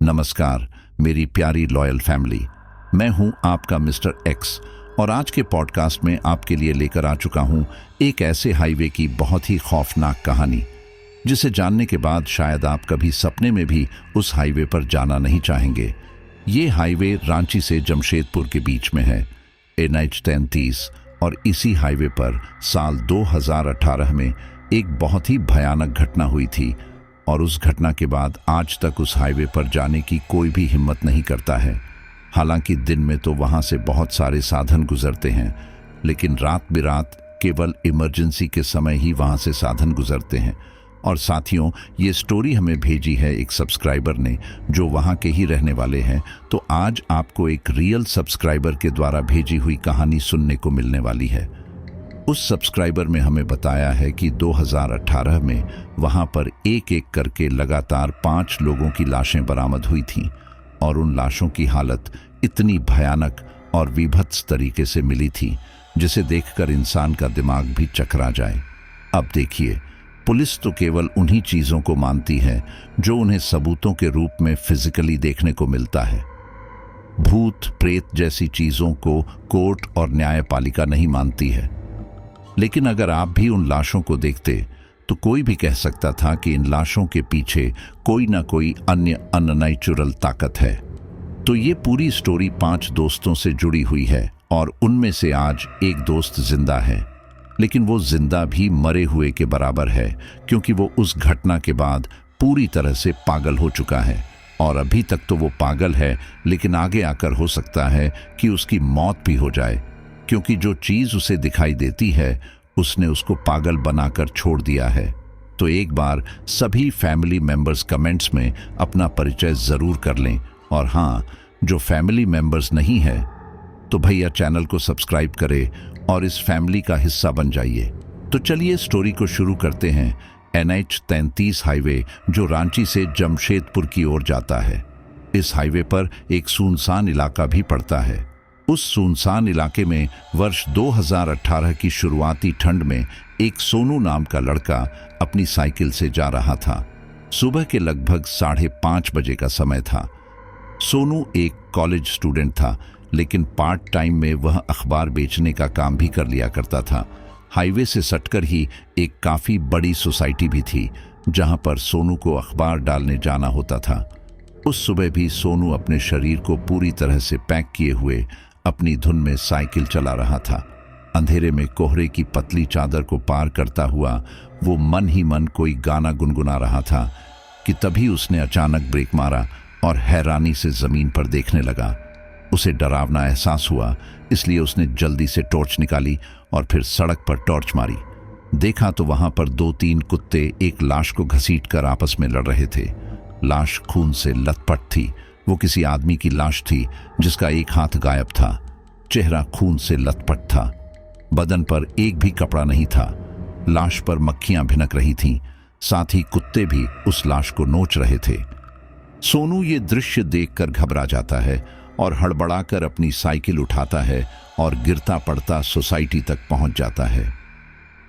नमस्कार मेरी प्यारी लॉयल फैमिली, मैं हूं आपका मिस्टर एक्स और आज के पॉडकास्ट में आपके लिए लेकर आ चुका हूं एक ऐसे हाईवे की बहुत ही खौफनाक कहानी जिसे जानने के बाद शायद आप कभी सपने में भी उस हाईवे पर जाना नहीं चाहेंगे। ये हाईवे रांची से जमशेदपुर के बीच में है, NH 33, और इसी हाईवे पर साल 2018 में एक बहुत ही भयानक घटना हुई थी और उस घटना के बाद आज तक उस हाईवे पर जाने की कोई भी हिम्मत नहीं करता है। हालांकि दिन में तो वहां से बहुत सारे साधन गुजरते हैं, लेकिन रात बिरात केवल इमरजेंसी के समय ही वहां से साधन गुजरते हैं। और साथियों, ये स्टोरी हमें भेजी है एक सब्सक्राइबर ने जो वहां के ही रहने वाले हैं, तो आज आपको एक रियल सब्सक्राइबर के द्वारा भेजी हुई कहानी सुनने को मिलने वाली है। उस सब्सक्राइबर में हमें बताया है कि 2018 में वहां पर एक एक करके लगातार 5 लोगों की लाशें बरामद हुई थीं और उन लाशों की हालत इतनी भयानक और विभत्स तरीके से मिली थी जिसे देखकर इंसान का दिमाग भी चकरा जाए। अब देखिए, पुलिस तो केवल उन्हीं चीजों को मानती है जो उन्हें सबूतों के रूप में फिजिकली देखने को मिलता है। भूत प्रेत जैसी चीजों को कोर्ट और न्यायपालिका नहीं मानती है। लेकिन अगर आप भी उन लाशों को देखते तो कोई भी कह सकता था कि इन लाशों के पीछे कोई ना कोई अन्य अननेचुरल ताकत है। तो ये पूरी स्टोरी 5 दोस्तों से जुड़ी हुई है और उनमें से आज एक दोस्त जिंदा है, लेकिन वो जिंदा भी मरे हुए के बराबर है क्योंकि वो उस घटना के बाद पूरी तरह से पागल हो चुका है। और अभी तक तो वो पागल है, लेकिन आगे आकर हो सकता है कि उसकी मौत भी हो जाए, क्योंकि जो चीज उसे दिखाई देती है उसने उसको पागल बनाकर छोड़ दिया है। तो एक बार सभी फैमिली मेंबर्स कमेंट्स में अपना परिचय जरूर कर लें, और हाँ, जो फैमिली मेंबर्स नहीं है तो भैया चैनल को सब्सक्राइब करें और इस फैमिली का हिस्सा बन जाइए। तो चलिए स्टोरी को शुरू करते हैं। NH 33 हाईवे जो रांची से जमशेदपुर की ओर जाता है, इस हाईवे पर एक सुनसान इलाका भी पड़ता है। उस सुनसान इलाके में वर्ष 2018 की शुरुआती ठंड में एक सोनू नाम का लड़का अपनी साइकिल से जा रहा था। सुबह के लगभग 5:30 बजे का समय था। सोनू एक कॉलेज स्टूडेंट था, लेकिन पार्ट टाइम में वह अखबार बेचने का काम भी कर लिया करता था। हाईवे से सटकर ही एक काफी बड़ी सोसाइटी भी थी जहां पर सोनू को अखबार डालने जाना होता था। उस सुबह भी सोनू अपने शरीर को पूरी तरह से पैक किए हुए अपनी धुन में साइकिल चला रहा था। अंधेरे में कोहरे की पतली चादर को पार करता हुआ वो मन ही मन कोई गाना गुनगुना रहा था कि तभी उसने अचानक ब्रेक मारा और हैरानी से जमीन पर देखने लगा। उसे डरावना एहसास हुआ, इसलिए उसने जल्दी से टॉर्च निकाली और फिर सड़क पर टॉर्च मारी। देखा तो वहां पर 2-3 कुत्ते एक लाश को घसीटकर आपस में लड़ रहे थे। लाश खून से लथपथ थी। वो किसी आदमी की लाश थी जिसका एक हाथ गायब था। चेहरा खून से लथपथ था। बदन पर एक भी कपड़ा नहीं था। लाश पर मक्खियां भिनक रही थीं। साथ ही कुत्ते भी उस लाश को नोच रहे थे। सोनू ये दृश्य देखकर घबरा जाता है और हड़बड़ाकर अपनी साइकिल उठाता है और गिरता पड़ता सोसाइटी तक पहुंच जाता है।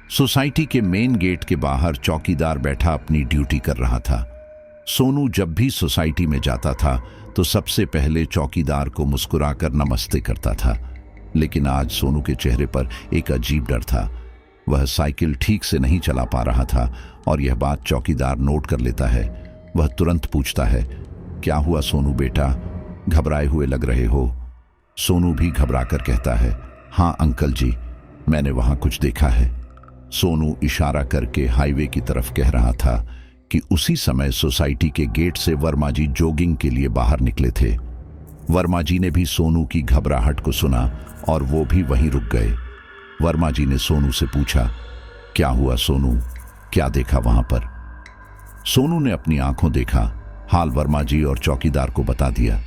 सोसाइटी के मेन गेट के बाहर चौकीदार बैठा अपनी ड्यूटी कर रहा था। सोनू जब भी सोसाइटी में जाता था तो सबसे पहले चौकीदार को मुस्कुराकर नमस्ते करता था, लेकिन आज सोनू के चेहरे पर एक अजीब डर था। वह साइकिल ठीक से नहीं चला पा रहा था और यह बात चौकीदार नोट कर लेता है। वह तुरंत पूछता है, क्या हुआ सोनू बेटा, घबराए हुए लग रहे हो? सोनू भी घबराकर कहता है, हाँ अंकल जी, मैंने वहां कुछ देखा है। सोनू इशारा करके हाईवे की तरफ कह रहा था कि उसी समय सोसाइटी के गेट से वर्मा जी जॉगिंग के लिए बाहर निकले थे। वर्मा जी ने भी सोनू की घबराहट को सुना और वो भी वहीं रुक गए। वर्मा जी ने सोनू से पूछा, क्या हुआ सोनू, क्या देखा वहां पर? सोनू ने अपनी आंखों देखा। हाल वर्मा जी और चौकीदार को बता दिया।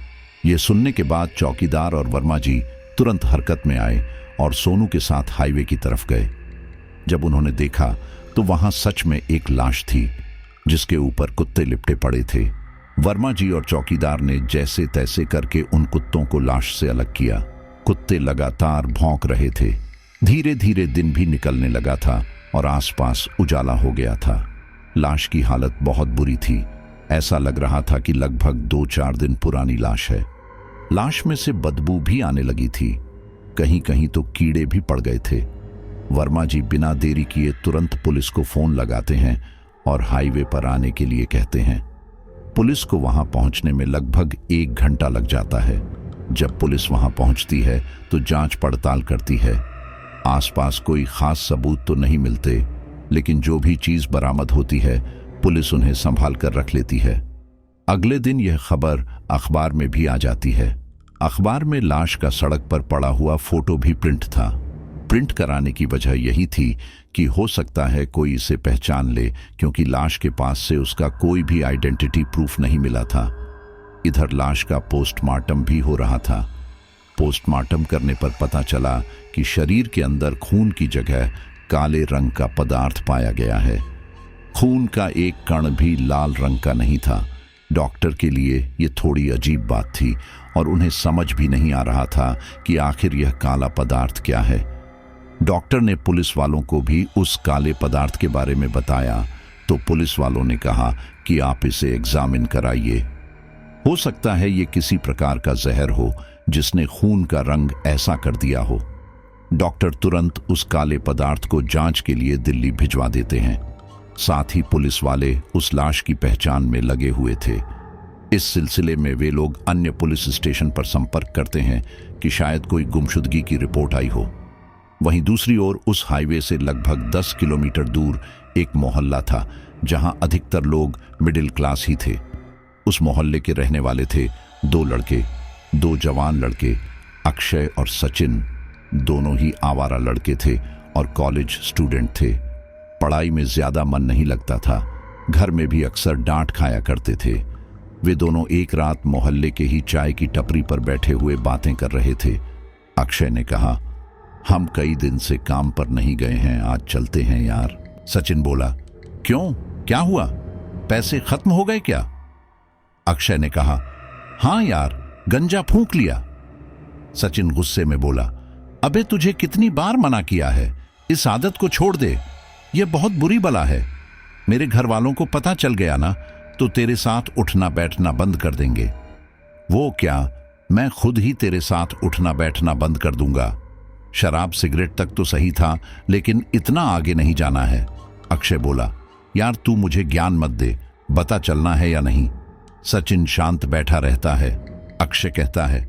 ये सुनने के बाद चौकीदार और वर्मा जी तुरंत हरकत में आए और सोनू के साथ हाईवे की तरफ गए। जब उन्होंने देखा तो वहां सच में एक लाश थी जिसके ऊपर कुत्ते लिपटे पड़े थे। वर्मा जी और चौकीदार ने जैसे तैसे करके उन कुत्तों को लाश से अलग किया। कुत्ते लगातार भौंक रहे थे। धीरे धीरे दिन भी निकलने लगा था और आसपास उजाला हो गया था। लाश की हालत बहुत बुरी थी। ऐसा लग रहा था कि लगभग 2-4 दिन पुरानी लाश है। लाश में से बदबू भी आने लगी थी, कहीं कहीं तो कीड़े भी पड़ गए थे। वर्मा जी बिना देरी किए तुरंत पुलिस को फोन लगाते हैं और हाईवे पर आने के लिए कहते हैं। पुलिस को वहां पहुंचने में लगभग 1 घंटा लग जाता है। जब पुलिस वहां पहुंचती है तो जांच पड़ताल करती है। आसपास कोई खास सबूत तो नहीं मिलते, लेकिन जो भी चीज बरामद होती है पुलिस उन्हें संभाल कर रख लेती है। अगले दिन यह खबर अखबार में भी आ जाती है। अखबार में लाश का सड़क पर पड़ा हुआ फोटो भी प्रिंट था। प्रिंट कराने की वजह यही थी कि हो सकता है कोई इसे पहचान ले, क्योंकि लाश के पास से उसका कोई भी आइडेंटिटी प्रूफ नहीं मिला था। इधर लाश का पोस्टमार्टम भी हो रहा था। पोस्टमार्टम करने पर पता चला कि शरीर के अंदर खून की जगह काले रंग का पदार्थ पाया गया है। खून का एक कण भी लाल रंग का नहीं था। डॉक्टर के लिए ये थोड़ी अजीब बात थी और उन्हें समझ भी नहीं आ रहा था कि आखिर यह काला पदार्थ क्या है। डॉक्टर ने पुलिस वालों को भी उस काले पदार्थ के बारे में बताया तो पुलिस वालों ने कहा कि आप इसे एग्जामिन कराइए। हो सकता है ये किसी प्रकार का जहर हो जिसने खून का रंग ऐसा कर दिया हो। डॉक्टर तुरंत उस काले पदार्थ को जांच के लिए दिल्ली भिजवा देते हैं। साथ ही पुलिस वाले उस लाश की पहचान में लगे हुए थे। इस सिलसिले में वे लोग अन्य पुलिस स्टेशन पर संपर्क करते हैं कि शायद कोई गुमशुदगी की रिपोर्ट आई हो। वहीं दूसरी ओर उस हाईवे से लगभग 10 किलोमीटर दूर एक मोहल्ला था जहां अधिकतर लोग मिडिल क्लास ही थे। उस मोहल्ले के रहने वाले थे 2 लड़के, 2 जवान लड़के, अक्षय और सचिन। दोनों ही आवारा लड़के थे और कॉलेज स्टूडेंट थे। पढ़ाई में ज्यादा मन नहीं लगता था, घर में भी अक्सर डांट खाया करते थे। वे दोनों एक रात मोहल्ले के ही चाय की टपरी पर बैठे हुए बातें कर रहे थे। अक्षय ने कहा, हम कई दिन से काम पर नहीं गए हैं, आज चलते हैं यार। सचिन बोला, क्यों, क्या हुआ, पैसे खत्म हो गए क्या? अक्षय ने कहा, हाँ यार, गंजा फूंक लिया। सचिन गुस्से में बोला, अबे तुझे कितनी बार मना किया है, इस आदत को छोड़ दे, यह बहुत बुरी बला है। मेरे घर वालों को पता चल गया ना तो तेरे साथ उठना बैठना बंद कर देंगे। वो क्या, मैं खुद ही तेरे साथ उठना बैठना बंद कर दूंगा। शराब सिगरेट तक तो सही था, लेकिन इतना आगे नहीं जाना है। अक्षय बोला, यार तू मुझे ज्ञान मत दे, बता चलना है या नहीं। सचिन शांत बैठा रहता है। अक्षय कहता है,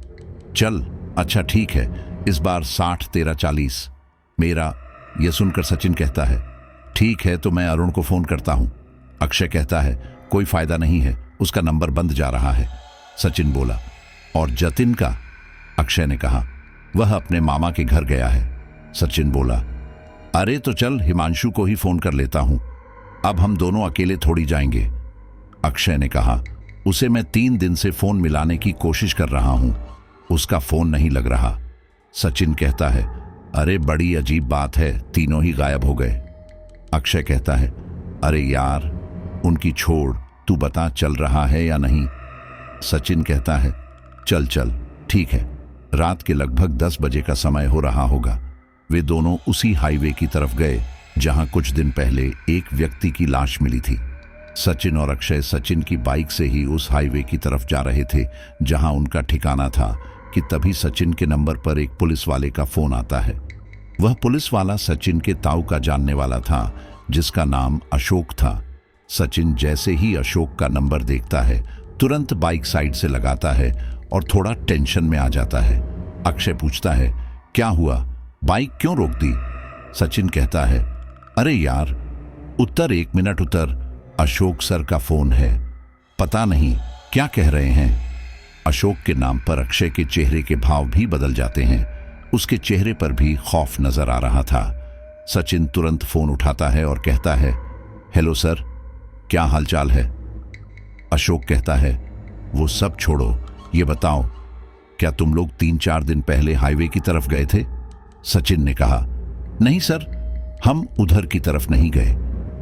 चल अच्छा ठीक है, इस बार 60 13 40 मेरा। यह सुनकर सचिन कहता है, ठीक है तो मैं अरुण को फोन करता हूं। अक्षय कहता है, कोई फायदा नहीं है, उसका नंबर बंद जा रहा है। सचिन बोला, और जतिन का? अक्षय ने कहा, वह अपने मामा के घर गया है। सचिन बोला, अरे तो चल हिमांशु को ही फोन कर लेता हूं, अब हम दोनों अकेले थोड़ी जाएंगे। अक्षय ने कहा, उसे मैं 3 दिन से फोन मिलाने की कोशिश कर रहा हूं, उसका फोन नहीं लग रहा। सचिन कहता है, अरे बड़ी अजीब बात है, तीनों ही गायब हो गए। अक्षय कहता है, अरे यार उनकी छोड़, तू बता चल रहा है या नहीं। सचिन कहता है, चल चल ठीक है। रात के लगभग 10 बजे का समय हो रहा होगा। वे दोनों उसी हाईवे की तरफ गए जहां कुछ दिन पहले एक व्यक्ति की लाश मिली थी। सचिन और अक्षय सचिन की बाइक से ही उस हाईवे की तरफ जा रहे थे जहां उनका ठिकाना था कि तभी सचिन के नंबर पर एक पुलिस वाले का फोन आता है। वह पुलिस वाला सचिन के ताऊ का जानने वाला था, जिसका नाम अशोक था। सचिन जैसे ही अशोक का नंबर देखता है तुरंत बाइक साइड से लगाता है और थोड़ा टेंशन में आ जाता है। अक्षय पूछता है, क्या हुआ, बाइक क्यों रोक दी? सचिन कहता है, अरे यार उत्तर, 1 मिनट उतर, अशोक सर का फोन है, पता नहीं क्या कह रहे हैं। अशोक के नाम पर अक्षय के चेहरे के भाव भी बदल जाते हैं। उसके चेहरे पर भी खौफ नजर आ रहा था। सचिन तुरंत फोन उठाता है और कहता है, हेलो सर, क्या हालचाल है? अशोक कहता है, वो सब छोड़ो, ये बताओ क्या तुम लोग 3-4 दिन पहले हाईवे की तरफ गए थे? सचिन ने कहा, नहीं सर, हम उधर की तरफ नहीं गए।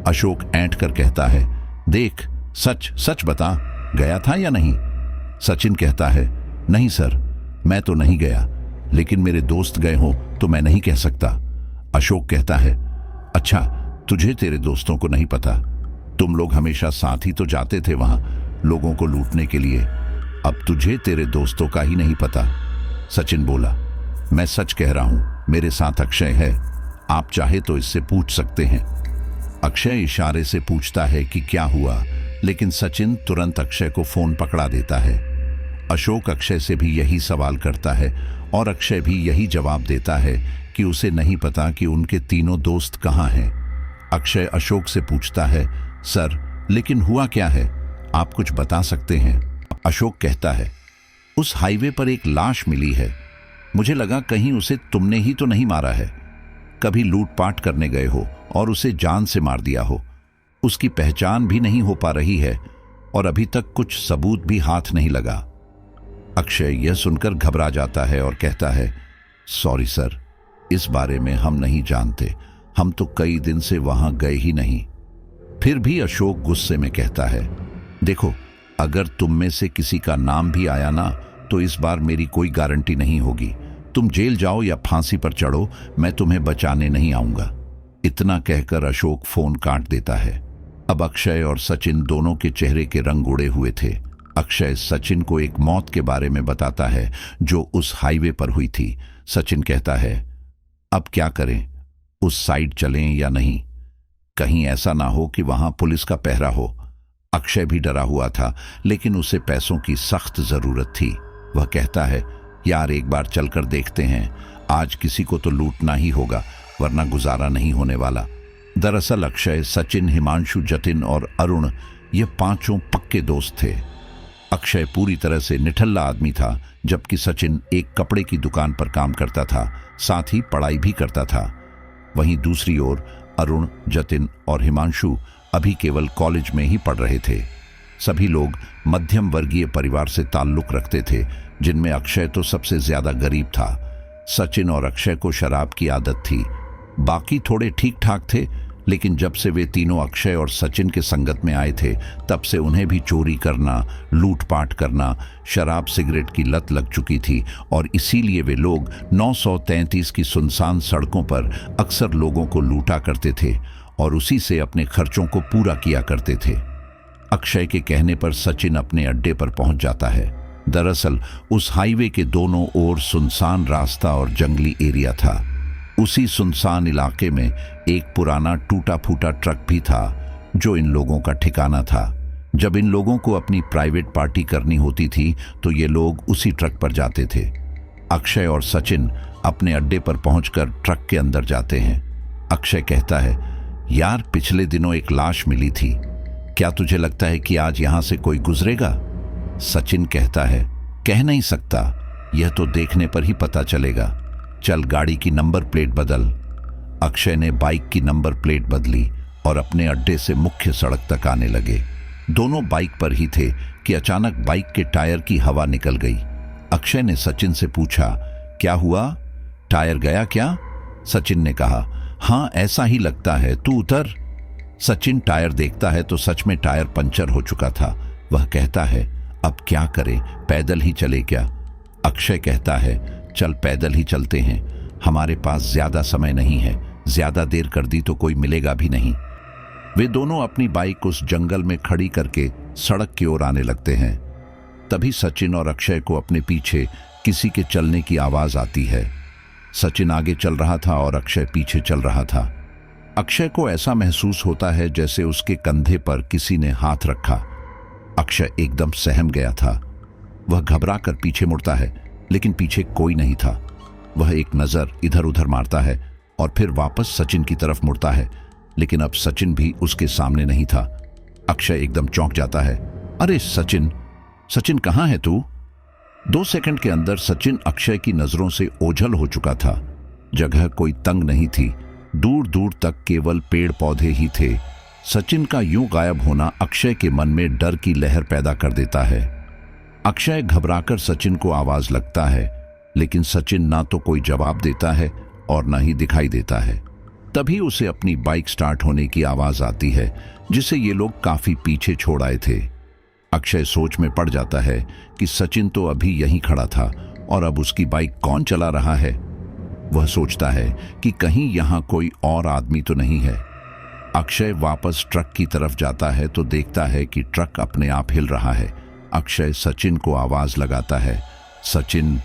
अशोक ऐंठ कर कहता है, देख सच सच बता, गया था या नहीं? सचिन कहता है, नहीं सर, मैं तो नहीं गया, लेकिन मेरे दोस्त गए हो तो मैं नहीं कह सकता। अशोक कहता है, अच्छा तुझे तेरे दोस्तों को नहीं पता, तुम लोग हमेशा साथ ही तो जाते थे वहां, लोगों को लूटने के लिए। अब तुझे तेरे दोस्तों का ही नहीं पता। सचिन बोला, मैं सच कह रहा हूं, मेरे साथ अक्षय है, आप चाहे तो इससे पूछ सकते हैं। अक्षय इशारे से पूछता है कि क्या हुआ, लेकिन सचिन तुरंत अक्षय को फोन पकड़ा देता है। अशोक अक्षय से भी यही सवाल करता है और अक्षय भी यही जवाब देता है कि उसे नहीं पता कि उनके तीनों दोस्त कहाँ हैं। अक्षय अशोक से पूछता है, सर लेकिन हुआ क्या है, आप कुछ बता सकते हैं? अशोक कहता है, उस हाईवे पर एक लाश मिली है, मुझे लगा कहीं उसे तुमने ही तो नहीं मारा है। कभी लूटपाट करने गए हो और उसे जान से मार दिया हो। उसकी पहचान भी नहीं हो पा रही है और अभी तक कुछ सबूत भी हाथ नहीं लगा। अक्षय यह सुनकर घबरा जाता है और कहता है, सॉरी सर, इस बारे में हम नहीं जानते, हम तो कई दिन से वहां गए ही नहीं। फिर भी अशोक गुस्से में कहता है, देखो, अगर तुम में से किसी का नाम भी आया ना, तो इस बार मेरी कोई गारंटी नहीं होगी। तुम जेल जाओ या फांसी पर चढ़ो, मैं तुम्हें बचाने नहीं आऊंगा। इतना कहकर अशोक फोन काट देता है। अब अक्षय और सचिन दोनों के चेहरे के रंग उड़े हुए थे। अक्षय सचिन को एक मौत के बारे में बताता है जो उस हाईवे पर हुई थी। सचिन कहता है, अब क्या करें, उस साइड चलें या नहीं? कहीं ऐसा ना हो कि वहां पुलिस का पहरा हो। अक्षय भी डरा हुआ था, लेकिन उसे पैसों की सख्त जरूरत थी। वह कहता है, यार एक बार चलकर देखते हैं, आज किसी को तो लूटना ही होगा, वरना गुजारा नहीं होने वाला। दरअसल अक्षय, सचिन, हिमांशु, जतिन और अरुण ये पांचों पक्के दोस्त थे। अक्षय पूरी तरह से निठल्ला आदमी था, जबकि सचिन एक कपड़े की दुकान पर काम करता था, साथ ही पढ़ाई भी करता था। वहीं दूसरी ओर अरुण, जतिन और हिमांशु अभी केवल कॉलेज में ही पढ़ रहे थे। सभी लोग मध्यम वर्गीय परिवार से ताल्लुक रखते थे, जिनमें अक्षय तो सबसे ज्यादा गरीब था। सचिन और अक्षय को शराब की आदत थी, बाकी थोड़े ठीक ठाक थे, लेकिन जब से वे तीनों अक्षय और सचिन के संगत में आए थे, तब से उन्हें भी चोरी करना, लूटपाट करना, शराब सिगरेट की लत लग चुकी थी और इसीलिए वे लोग 933 की सुनसान सड़कों पर अक्सर लोगों को लूटा करते थे और उसी से अपने खर्चों को पूरा किया करते थे। अक्षय के कहने पर सचिन अपने अड्डे पर पहुंच जाता है। दरअसल उस हाईवे के दोनों ओर सुनसान रास्ता और जंगली एरिया था। उसी सुनसान इलाके में एक पुराना टूटा फूटा ट्रक भी था, जो इन लोगों का ठिकाना था। जब इन लोगों को अपनी प्राइवेट पार्टी करनी होती थी, तो ये लोग उसी ट्रक पर जाते थे। अक्षय और सचिन अपने अड्डे पर पहुंचकर ट्रक के अंदर जाते हैं। अक्षय कहता है, यार पिछले दिनों एक लाश मिली थी, क्या तुझे लगता है कि आज यहां से कोई गुजरेगा? सचिन कहता है, कह नहीं सकता, यह तो देखने पर ही पता चलेगा। चल गाड़ी की नंबर प्लेट बदल। अक्षय ने बाइक की नंबर प्लेट बदली और अपने अड्डे से मुख्य सड़क तक आने लगे। दोनों बाइक पर ही थे कि अचानक बाइक के टायर की हवा निकल गई। अक्षय ने सचिन से पूछा, क्या हुआ, टायर गया क्या? सचिन ने कहा, हाँ ऐसा ही लगता है, तू उतर। सचिन टायर देखता है तो सच में टायर पंचर हो चुका था। वह कहता है, अब क्या करें, पैदल ही चले क्या? अक्षय कहता है, चल पैदल ही चलते हैं, हमारे पास ज्यादा समय नहीं है, ज्यादा देर कर दी तो कोई मिलेगा भी नहीं। वे दोनों अपनी बाइक उस जंगल में खड़ी करके सड़क की ओर आने लगते हैं। तभी सचिन और अक्षय को अपने पीछे किसी के चलने की आवाज आती है। सचिन आगे चल रहा था और अक्षय पीछे चल रहा था। अक्षय को ऐसा महसूस होता है जैसे उसके कंधे पर किसी ने हाथ रखा। अक्षय एकदम सहम गया था। वह घबरा कर पीछे मुड़ता है, लेकिन पीछे कोई नहीं था। वह एक नजर इधर उधर मारता है और फिर वापस सचिन की तरफ मुड़ता है, लेकिन अब सचिन भी उसके सामने नहीं था। अक्षय एकदम चौंक जाता है, अरे सचिन, सचिन कहाँ है तू? 2 सेकंड के अंदर सचिन अक्षय की नजरों से ओझल हो चुका था। जगह कोई तंग नहीं थी, दूर दूर तक केवल पेड़ पौधे ही थे। सचिन का यूं गायब होना अक्षय के मन में डर की लहर पैदा कर देता है। अक्षय घबराकर सचिन को आवाज लगता है, लेकिन सचिन ना तो कोई जवाब देता है और ना ही दिखाई देता है। तभी उसे अपनी बाइक स्टार्ट होने की आवाज आती है, जिसे ये लोग काफी पीछे छोड़ आए थे। अक्षय सोच में पड़ जाता है कि सचिन तो अभी यहीं खड़ा था और अब उसकी बाइक कौन चला रहा है। वह सोचता है कि कहीं यहां कोई और आदमी तो नहीं है। अक्षय वापस ट्रक की तरफ जाता है तो देखता है कि ट्रक अपने आप हिल रहा है। अक्षय सचिन को आवाज लगाता है, सचिन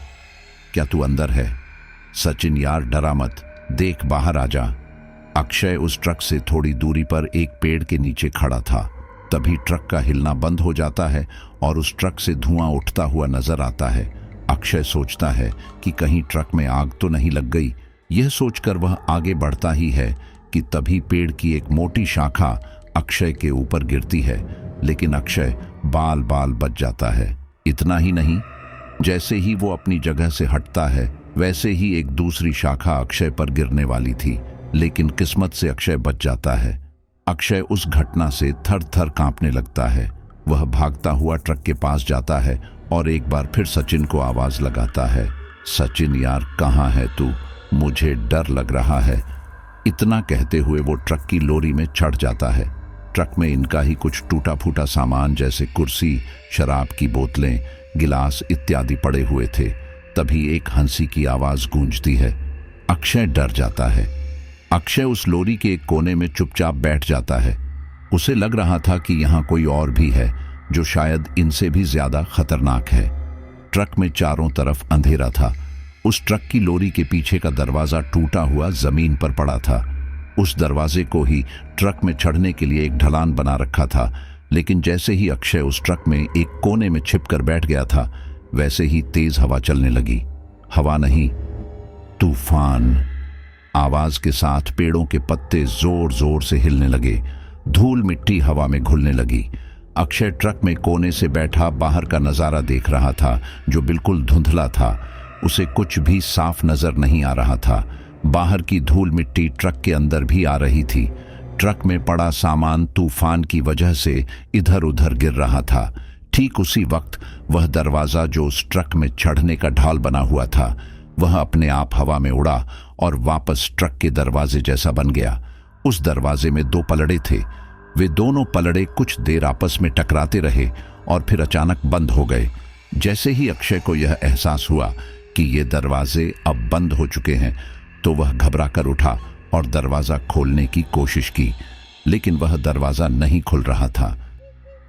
क्या तू अंदर है? सचिन यार डरा मत, देख बाहर आ जा। अक्षय उस ट्रक से थोड़ी दूरी पर एक पेड़ के नीचे खड़ा था। तभी ट्रक का हिलना बंद हो जाता है और उस ट्रक से धुआं उठता हुआ नजर आता है। अक्षय सोचता है कि कहीं ट्रक में आग तो नहीं लग गई। यह सोचकर वह आगे बढ़ता ही है कि तभी पेड़ की एक मोटी शाखा अक्षय के ऊपर गिरती है, लेकिन अक्षय बाल बाल बच जाता है। इतना ही नहीं, जैसे ही वो अपनी जगह से हटता है वैसे ही एक दूसरी शाखा अक्षय पर गिरने वाली थी, लेकिन किस्मत से अक्षय बच जाता है। अक्षय उस घटना से थर थर कांपने लगता है। वह भागता हुआ ट्रक के पास जाता है और एक बार फिर सचिन को आवाज लगाता है, सचिन यार कहाँ है तू? मुझे डर लग रहा है। इतना कहते हुए वो ट्रक की लोरी में चढ़ जाता है। ट्रक में इनका ही कुछ टूटा फूटा सामान जैसे कुर्सी, शराब की बोतलें, गिलास इत्यादि पड़े हुए थे। तभी एक हंसी की आवाज गूंजती है। अक्षय डर जाता है। अक्षय उस लोरी के एक कोने में चुपचाप बैठ जाता है। उसे लग रहा था कि यहाँ कोई और भी है जो शायद इनसे भी ज्यादा खतरनाक है। ट्रक में चारों तरफ अंधेरा था। उस ट्रक की लोरी के पीछे का दरवाजा टूटा हुआ जमीन पर पड़ा था। उस दरवाजे को ही ट्रक में चढ़ने के लिए एक ढलान बना रखा था, लेकिन जैसे ही अक्षय उस ट्रक में एक कोने में छिपकर बैठ गया था वैसे ही तेज हवा चलने लगी। हवा नहीं, तूफान। आवाज के साथ पेड़ों के पत्ते जोर जोर से हिलने लगे। धूल मिट्टी हवा में घुलने लगी। अक्षय ट्रक में कोने से बैठा बाहर का नजारा देख रहा था जो बिल्कुल धुंधला था। उसे कुछ भी साफ नजर नहीं आ रहा था। बाहर की धूल मिट्टी ट्रक के अंदर भी आ रही थी। ट्रक में पड़ा सामान तूफान की वजह से इधर उधर गिर रहा था। ठीक उसी वक्त वह दरवाजा जो उस ट्रक में चढ़ने का ढाल बना हुआ था वह अपने आप हवा में उड़ा और वापस ट्रक के दरवाजे जैसा बन गया। उस दरवाजे में दो पलड़े थे। वे दोनों पलड़े कुछ देर आपस में टकराते रहे और फिर अचानक बंद हो गए। जैसे ही अक्षय को यह एहसास हुआ कि ये दरवाजे अब बंद हो चुके हैं तो वह घबराकर उठा और दरवाजा खोलने की कोशिश की, लेकिन वह दरवाजा नहीं खुल रहा था।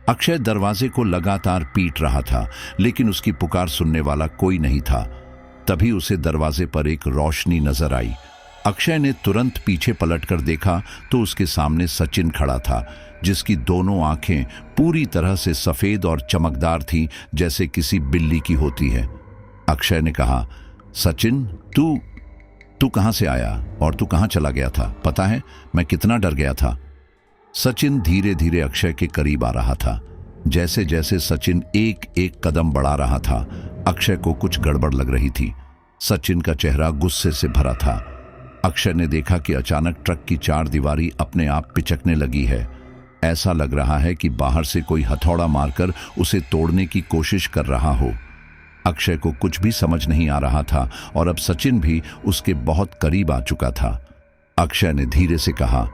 अक्षय दरवाजे को लगातार पीट रहा था, लेकिन उसकी पुकार सुनने वाला कोई नहीं था। तभी उसे दरवाजे पर एक रोशनी नजर आई। अक्षय ने तुरंत पीछे पलटकर देखा तो उसके सामने सचिन खड़ा था, जिसकी दोनों आंखें पूरी तरह से सफेद और चमकदार थीं, जैसे किसी बिल्ली की होती है। अक्षय ने कहा, सचिन तू कहां से आया और तू कहां चला गया था? पता है मैं कितना डर गया था। सचिन धीरे धीरे अक्षय के करीब आ रहा था। जैसे जैसे सचिन एक एक कदम बढ़ा रहा था अक्षय को कुछ गड़बड़ लग रही थी। सचिन का चेहरा गुस्से से भरा था। अक्षय ने देखा कि अचानक ट्रक की चार दीवारी अपने आप पिचकने लगी है। ऐसा लग रहा है कि बाहर से कोई हथौड़ा मारकर उसे तोड़ने की कोशिश कर रहा हो। अक्षय को कुछ भी समझ नहीं आ रहा था और अब सचिन भी उसके बहुत करीब आ चुका था। अक्षय ने धीरे से कहा,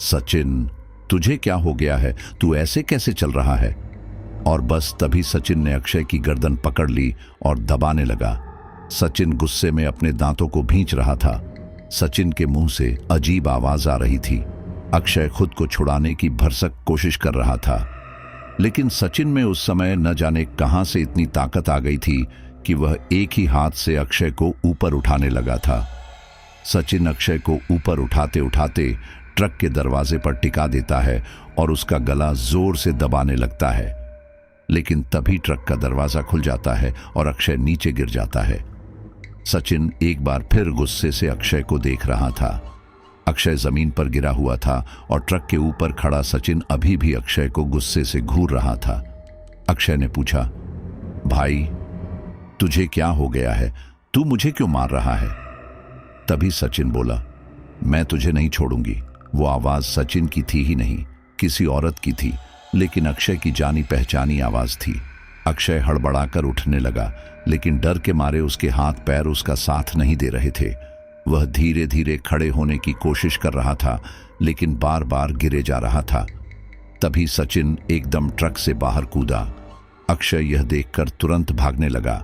सचिन तुझे क्या हो गया है? तू ऐसे कैसे चल रहा है? और बस तभी सचिन ने अक्षय की गर्दन पकड़ ली और दबाने लगा। सचिन गुस्से में अपने दांतों को भींच रहा था। सचिन के मुंह से अजीब आवाज आ रही थी। अक्षय खुद को छुड़ाने की भरसक कोशिश कर रहा था, लेकिन सचिन में उस समय न जाने कहां से इतनी ताकत आ गई थी कि वह एक ही हाथ से अक्षय को ऊपर उठाने लगा था। सचिन अक्षय को ऊपर उठाते उठाते ट्रक के दरवाजे पर टिका देता है और उसका गला जोर से दबाने लगता है, लेकिन तभी ट्रक का दरवाजा खुल जाता है और अक्षय नीचे गिर जाता है। सचिन एक बार फिर गुस्से से अक्षय को देख रहा था। अक्षय जमीन पर गिरा हुआ था और ट्रक के ऊपर खड़ा सचिन अभी भी अक्षय को गुस्से से घूर रहा था। अक्षय ने पूछा, भाई तुझे क्या हो गया है? तू मुझे क्यों मार रहा है? तभी सचिन बोला, मैं तुझे नहीं छोड़ूंगी। वो आवाज सचिन की थी ही नहीं, किसी औरत की थी, लेकिन अक्षय की जानी पहचानी आवाज थी। अक्षय हड़बड़ाकर उठने लगा, लेकिन डर के मारे उसके हाथ पैर उसका साथ नहीं दे रहे थे। वह धीरे धीरे खड़े होने की कोशिश कर रहा था, लेकिन बार बार गिरे जा रहा था। तभी सचिन एकदम ट्रक से बाहर कूदा। अक्षय यह देखकर तुरंत भागने लगा।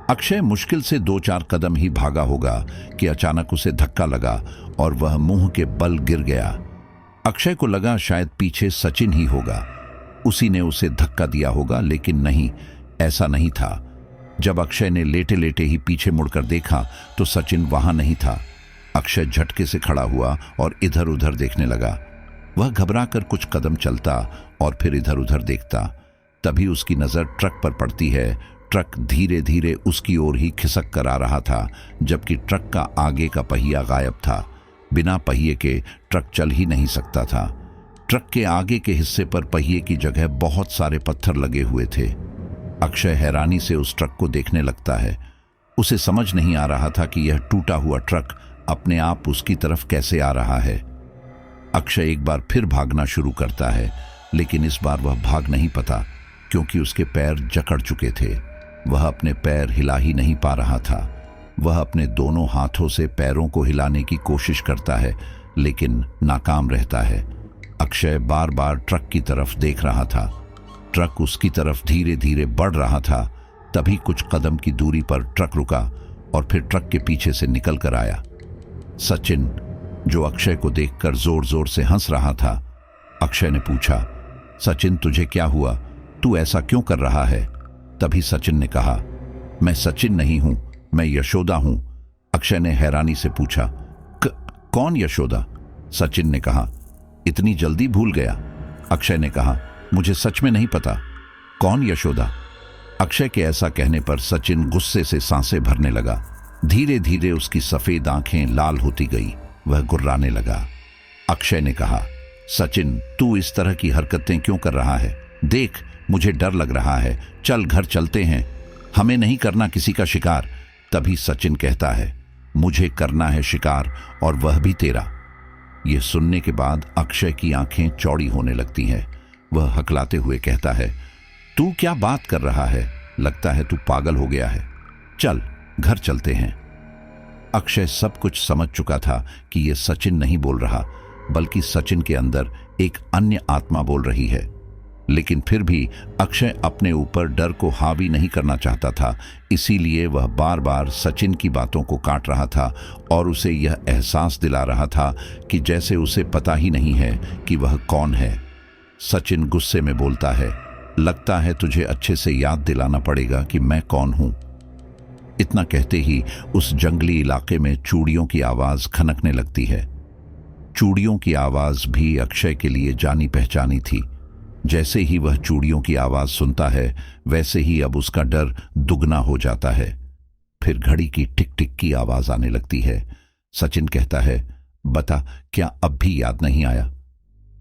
अक्षय मुश्किल से 2-4 कदम ही भागा होगा कि अचानक उसे धक्का लगा और वह मुंह के बल गिर गया। अक्षय को लगा शायद पीछे सचिन ही होगा, उसी ने उसे धक्का दिया होगा, लेकिन नहीं, ऐसा नहीं था। जब अक्षय ने लेटे लेटे ही पीछे मुड़कर देखा तो सचिन वहां नहीं था। अक्षय झटके से खड़ा हुआ और इधर उधर देखने लगा। वह घबराकर कुछ कदम चलता और फिर इधर उधर देखता। तभी उसकी नजर ट्रक पर पड़ती है। ट्रक धीरे धीरे उसकी ओर ही खिसक कर आ रहा था, जबकि ट्रक का आगे का पहिया गायब था। बिना पहिए के ट्रक चल ही नहीं सकता था। ट्रक के आगे के हिस्से पर पहिए की जगह बहुत सारे पत्थर लगे हुए थे। अक्षय हैरानी से उस ट्रक को देखने लगता है। उसे समझ नहीं आ रहा था कि यह टूटा हुआ ट्रक अपने आप उसकी तरफ कैसे आ रहा है। अक्षय एक बार फिर भागना शुरू करता है, लेकिन इस बार वह भाग नहीं पाता, क्योंकि उसके पैर जकड़ चुके थे। वह अपने पैर हिला ही नहीं पा रहा था। वह अपने दोनों हाथों से पैरों को हिलाने की कोशिश करता है, लेकिन नाकाम रहता है। अक्षय बार बार ट्रक की तरफ देख रहा था। ट्रक उसकी तरफ धीरे धीरे बढ़ रहा था। तभी कुछ कदम की दूरी पर ट्रक रुका और फिर ट्रक के पीछे से निकल कर आया सचिन, जो अक्षय को देखकर जोर जोर से हंस रहा था। अक्षय ने पूछा, सचिन तुझे क्या हुआ? तू ऐसा क्यों कर रहा है? तभी सचिन ने कहा, मैं सचिन नहीं हूं, मैं यशोदा हूं। अक्षय ने हैरानी से पूछा, कौन यशोदा? सचिन ने कहा, इतनी जल्दी भूल गया? अक्षय ने कहा, मुझे सच में नहीं पता। कौन यशोदा? अक्षय के ऐसा कहने पर सचिन गुस्से से सांसें भरने लगा। धीरे धीरे उसकी सफेद आंखें लाल होती गई। वह गुर्राने लगा। अक्षय ने कहा, सचिन तू इस तरह की हरकतें क्यों कर रहा है? देख, मुझे डर लग रहा है। चल घर चलते हैं, हमें नहीं करना किसी का शिकार। तभी सचिन कहता है, मुझे करना है शिकार, और वह भी तेरा। यह सुनने के बाद अक्षय की आंखें चौड़ी होने लगती हैं। वह हकलाते हुए कहता है, तू क्या बात कर रहा है? लगता है तू पागल हो गया है। चल घर चलते हैं। अक्षय सब कुछ समझ चुका था कि यह सचिन नहीं बोल रहा, बल्कि सचिन के अंदर एक अन्य आत्मा बोल रही है। लेकिन फिर भी अक्षय अपने ऊपर डर को हावी नहीं करना चाहता था, इसीलिए वह बार बार सचिन की बातों को काट रहा था और उसे यह एहसास दिला रहा था कि जैसे उसे पता ही नहीं है कि वह कौन है। सचिन गुस्से में बोलता है, लगता है तुझे अच्छे से याद दिलाना पड़ेगा कि मैं कौन हूं। इतना कहते ही उस जंगली इलाके में चूड़ियों की आवाज खनकने लगती है। चूड़ियों की आवाज भी अक्षय के लिए जानी पहचानी थी। जैसे ही वह चूड़ियों की आवाज सुनता है, वैसे ही अब उसका डर दुगना हो जाता है। फिर घड़ी की टिक टिक की आवाज आने लगती है। सचिन कहता है, बता, क्या अब भी याद नहीं आया?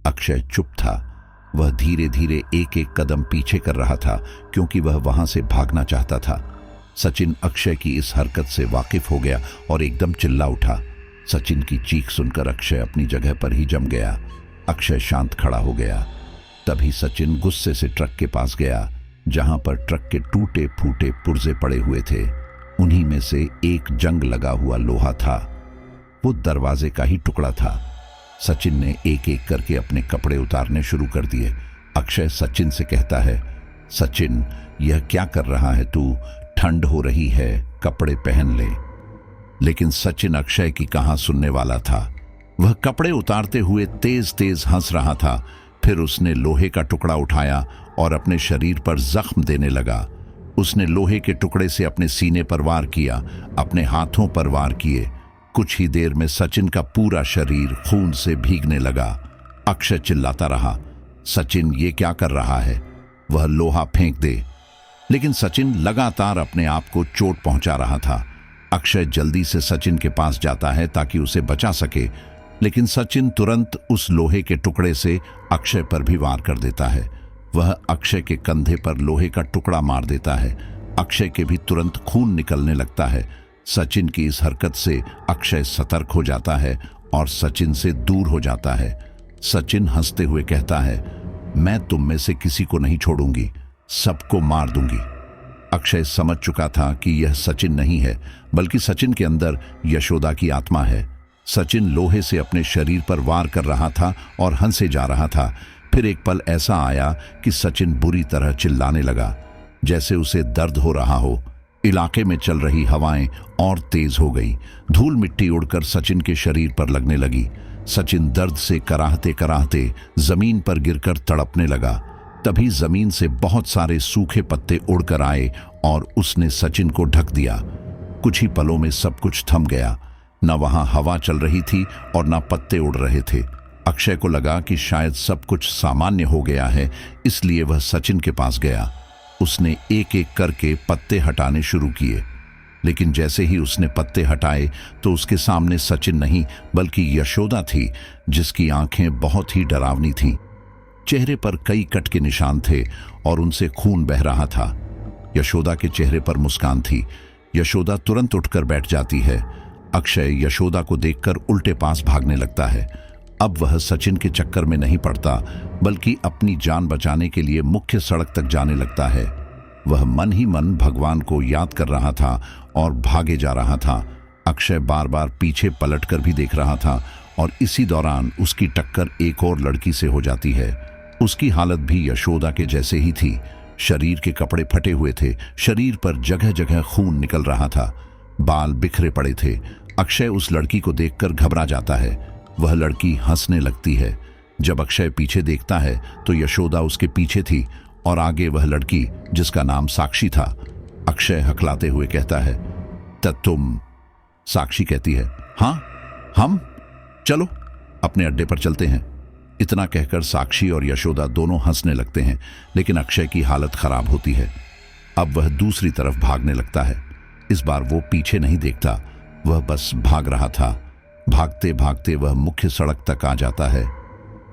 अक्षय चुप था। वह धीरे धीरे एक एक कदम पीछे कर रहा था, क्योंकि वह वहां से भागना चाहता था। सचिन अक्षय की इस हरकत से वाकिफ हो गया और एकदम चिल्ला उठा। सचिन की चीख सुनकर अक्षय अपनी जगह पर ही जम गया। अक्षय शांत खड़ा हो गया। तभी सचिन गुस्से से ट्रक के पास गया, जहां पर ट्रक के टूटे फूटे पुर्जे पड़े हुए थे। उन्हीं में से एक जंग लगा हुआ लोहा था। वो दरवाजे का ही टुकड़ा था। सचिन ने एक एक करके अपने कपड़े उतारने शुरू कर दिए। अक्षय सचिन से कहता है, सचिन यह क्या कर रहा है तू? ठंड हो रही है, कपड़े पहन ले। लेकिन सचिन अक्षय की कहां सुनने वाला था। वह कपड़े उतारते हुए तेज तेज हंस रहा था। फिर उसने लोहे का टुकड़ा उठाया और अपने शरीर पर जख्म देने लगा। उसने लोहे के टुकड़े से अपने सीने पर वार किया, अपने हाथों पर वार किए। कुछ ही देर में सचिन का पूरा शरीर खून से भीगने लगा। अक्षय चिल्लाता रहा, सचिन ये क्या कर रहा है? वह लोहा फेंक दे। लेकिन सचिन लगातार अपने आप को चोट पहुंचा रहा था। अक्षय जल्दी से सचिन के पास जाता है ताकि उसे बचा सके, लेकिन सचिन तुरंत उस लोहे के टुकड़े से अक्षय पर भी वार कर देता है। वह अक्षय के कंधे पर लोहे का टुकड़ा मार देता है। अक्षय के भी तुरंत खून निकलने लगता है। सचिन की इस हरकत से अक्षय सतर्क हो जाता है और सचिन से दूर हो जाता है। सचिन हंसते हुए कहता है, मैं तुम में से किसी को नहीं छोड़ूंगी, सबको मार दूंगी। अक्षय समझ चुका था कि यह सचिन नहीं है, बल्कि सचिन के अंदर यशोदा की आत्मा है। सचिन लोहे से अपने शरीर पर वार कर रहा था और हंसे जा रहा था। फिर एक पल ऐसा आया कि सचिन बुरी तरह चिल्लाने लगा, जैसे उसे दर्द हो रहा हो। इलाके में चल रही हवाएं और तेज हो गई। धूल मिट्टी उड़कर सचिन के शरीर पर लगने लगी। सचिन दर्द से कराहते कराहते जमीन पर गिरकर तड़पने लगा। तभी जमीन से बहुत सारे सूखे पत्ते उड़कर आए और उसने सचिन को ढक दिया। कुछ ही पलों में सब कुछ थम गया। न वहां हवा चल रही थी और न पत्ते उड़ रहे थे। अक्षय को लगा कि शायद सब कुछ सामान्य हो गया है, इसलिए वह सचिन के पास गया। उसने एक एक करके पत्ते हटाने शुरू किए, लेकिन जैसे ही उसने पत्ते हटाए तो उसके सामने सचिन नहीं बल्कि यशोदा थी, जिसकी आंखें बहुत ही डरावनी थीं। चेहरे पर कई कट के निशान थे और उनसे खून बह रहा था। यशोदा के चेहरे पर मुस्कान थी। यशोदा तुरंत उठकर बैठ जाती है। अक्षय यशोदा को देखकर उल्टे पास भागने लगता है। अब वह सचिन के चक्कर में नहीं पड़ता, बल्कि अपनी जान बचाने के लिए मुख्य सड़क तक जाने लगता है। वह मन ही मन भगवान को याद कर रहा था और भागे जा रहा था। अक्षय बार बार पीछे पलटकर भी देख रहा था और इसी दौरान उसकी टक्कर एक और लड़की से हो जाती है। उसकी हालत भी यशोदा के जैसे ही थी। शरीर के कपड़े फटे हुए थे, शरीर पर जगह जगह खून निकल रहा था, बाल बिखरे पड़े थे। अक्षय उस लड़की को देखकर घबरा जाता है। वह लड़की हंसने लगती है। जब अक्षय पीछे देखता है तो यशोदा उसके पीछे थी और आगे वह लड़की जिसका नाम साक्षी था। अक्षय हकलाते हुए कहता है, तुम? साक्षी कहती है, हाँ हम, चलो अपने अड्डे पर चलते हैं। इतना कहकर साक्षी और यशोदा दोनों हंसने लगते हैं, लेकिन अक्षय की हालत खराब होती है। अब वह दूसरी तरफ भागने लगता है। इस बार वो पीछे नहीं देखता, वह बस भाग रहा था। भागते भागते वह मुख्य सड़क तक आ जाता है।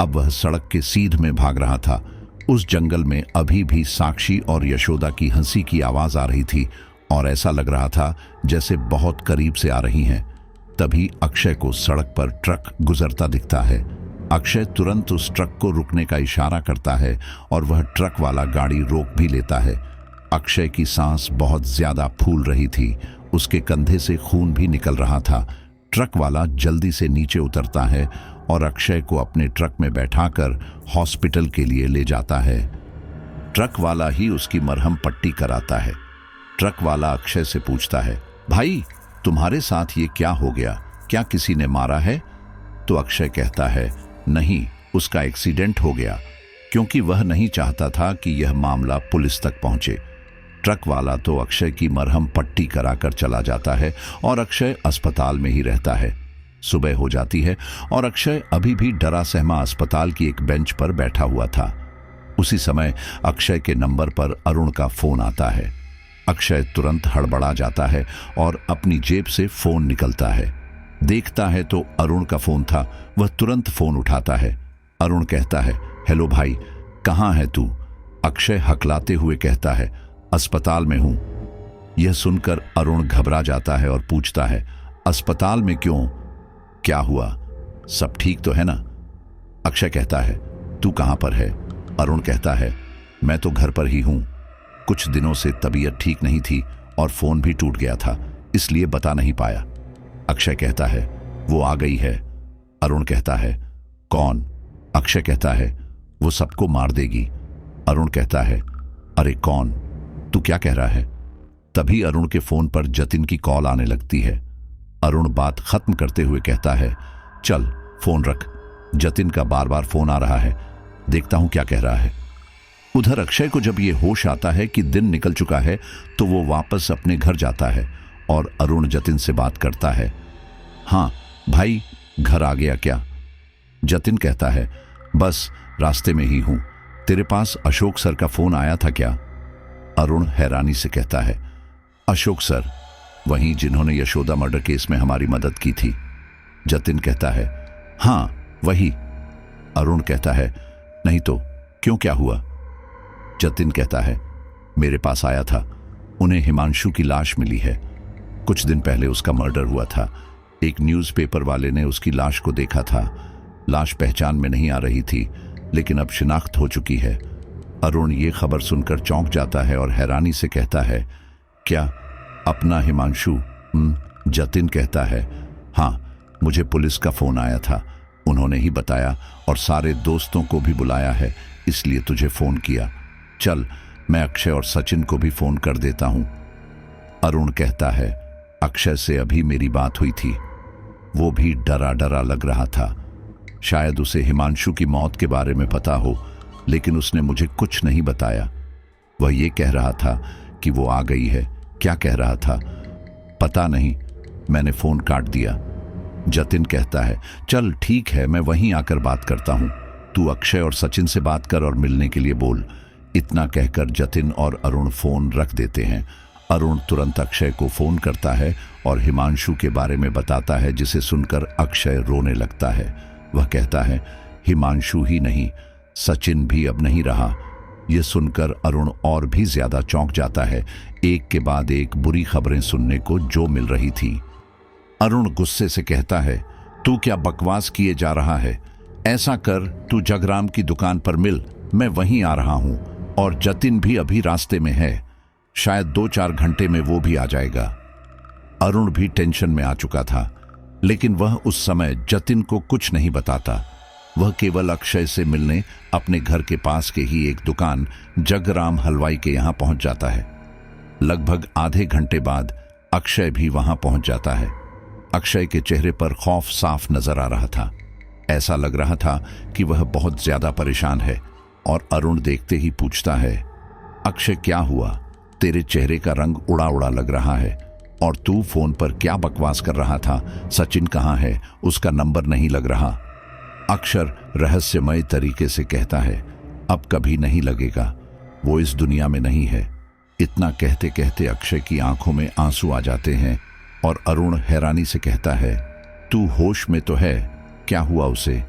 अब वह सड़क के सीध में भाग रहा था। उस जंगल में अभी भी साक्षी और यशोदा की हंसी की आवाज आ रही थी और ऐसा लग रहा था जैसे बहुत करीब से आ रही हैं। तभी अक्षय को सड़क पर ट्रक गुजरता दिखता है। अक्षय तुरंत उस ट्रक को रुकने का इशारा करता है और वह ट्रक वाला गाड़ी रोक भी लेता है। अक्षय की सांस बहुत ज्यादा फूल रही थी, उसके कंधे से खून भी निकल रहा था। ट्रक वाला जल्दी से नीचे उतरता है और अक्षय को अपने ट्रक में बैठाकर हॉस्पिटल के लिए ले जाता है। ट्रक वाला ही उसकी मरहम पट्टी कराता है। ट्रक वाला अक्षय से पूछता है, भाई तुम्हारे साथ ये क्या हो गया? क्या किसी ने मारा है? तो अक्षय कहता है, नहीं, उसका एक्सीडेंट हो गया, क्योंकि वह नहीं चाहता था कि यह मामला पुलिस तक पहुंचे। ट्रक वाला तो अक्षय की मरहम पट्टी कराकर चला जाता है और अक्षय अस्पताल में ही रहता है। सुबह हो जाती है और अक्षय अभी भी डरा सहमा अस्पताल की एक बेंच पर बैठा हुआ था। उसी समय अक्षय के नंबर पर अरुण का फोन आता है। अक्षय तुरंत हड़बड़ा जाता है और अपनी जेब से फोन निकलता है। देखता है तो अरुण का फोन था। वह तुरंत फोन उठाता है। अरुण कहता है, हेलो भाई, कहाँ है तू? अक्षय हकलाते हुए कहता है, अस्पताल में हूं। यह सुनकर अरुण घबरा जाता है और पूछता है, अस्पताल में क्यों? क्या हुआ? सब ठीक तो है ना? अक्षय कहता है, तू कहां पर है? अरुण कहता है, मैं तो घर पर ही हूं। कुछ दिनों से तबीयत ठीक नहीं थी और फोन भी टूट गया था, इसलिए बता नहीं पाया। अक्षय कहता है, वो आ गई है। अरुण कहता है, कौन? अक्षय कहता है, वो सबको मार देगी। अरुण कहता है, अरे कौन? तू क्या कह रहा है? तभी अरुण के फोन पर जतिन की कॉल आने लगती है। अरुण बात खत्म करते हुए कहता है, चल फोन रख, जतिन का बार बार फोन आ रहा है, देखता हूं क्या कह रहा है। उधर अक्षय को जब ये होश आता है कि दिन निकल चुका है तो वो वापस अपने घर जाता है और अरुण जतिन से बात करता है, हाँ भाई, घर आ गया क्या? जतिन कहता है, बस रास्ते में ही हूं। तेरे पास अशोक सर का फोन आया था क्या? अरुण हैरानी से कहता है, अशोक सर? वहीं जिन्होंने यशोदा मर्डर केस में हमारी मदद की थी। जतिन कहता है, हाँ वही। अरुण कहता है, नहीं तो क्यों, क्या हुआ? जतिन कहता है, मेरे पास आया था, उन्हें हिमांशु की लाश मिली है। कुछ दिन पहले उसका मर्डर हुआ था। एक न्यूज़पेपर वाले ने उसकी लाश को देखा था। लाश पहचान में नहीं आ रही थी, लेकिन अब शिनाख्त हो चुकी है। अरुण ये खबर सुनकर चौंक जाता है और हैरानी से कहता है, क्या अपना हिमांशु? जतिन कहता है, हाँ, मुझे पुलिस का फोन आया था, उन्होंने ही बताया और सारे दोस्तों को भी बुलाया है, इसलिए तुझे फोन किया। चल, मैं अक्षय और सचिन को भी फोन कर देता हूं। अरुण कहता है, अक्षय से अभी मेरी बात हुई थी, वो भी डरा डरा लग रहा था। शायद उसे हिमांशु की मौत के बारे में पता हो, लेकिन उसने मुझे कुछ नहीं बताया। वह ये कह रहा था कि वो आ गई है। क्या कह रहा था पता नहीं। मैंने फोन काट दिया। जतिन कहता है, चल ठीक है, मैं वहीं आकर बात करता हूं। तू अक्षय और सचिन से बात कर और मिलने के लिए बोल। इतना कहकर जतिन और अरुण फोन रख देते हैं। अरुण तुरंत अक्षय को फोन करता है और हिमांशु के बारे में बताता है, जिसे सुनकर अक्षय रोने लगता है। वह कहता है, हिमांशु ही नहीं, सचिन भी अब नहीं रहा। यह सुनकर अरुण और भी ज्यादा चौंक जाता है। एक के बाद एक बुरी खबरें सुनने को जो मिल रही थी। अरुण गुस्से से कहता है, तू क्या बकवास किए जा रहा है? ऐसा कर, तू जगराम की दुकान पर मिल, मैं वहीं आ रहा हूं। और जतिन भी अभी रास्ते में है, शायद 2-4 घंटे में वो भी आ जाएगा। अरुण भी टेंशन में आ चुका था, लेकिन वह उस समय जतिन को कुछ नहीं बताता। वह केवल अक्षय से मिलने अपने घर के पास के ही एक दुकान जगराम हलवाई के यहां पहुंच जाता है। लगभग आधे घंटे बाद अक्षय भी वहां पहुंच जाता है। अक्षय के चेहरे पर खौफ साफ नजर आ रहा था। ऐसा लग रहा था कि वह बहुत ज्यादा परेशान है। और अरुण देखते ही पूछता है, अक्षय क्या हुआ? तेरे चेहरे का रंग उड़ा उड़ा लग रहा है। और तू फोन पर क्या बकवास कर रहा था? सचिन कहाँ है? उसका नंबर नहीं लग रहा। अक्षर रहस्यमय तरीके से कहता है, अब कभी नहीं लगेगा, वो इस दुनिया में नहीं है। इतना कहते कहते अक्षय की आंखों में आंसू आ जाते हैं और अरुण हैरानी से कहता है, तू होश में तो है? क्या हुआ उसे?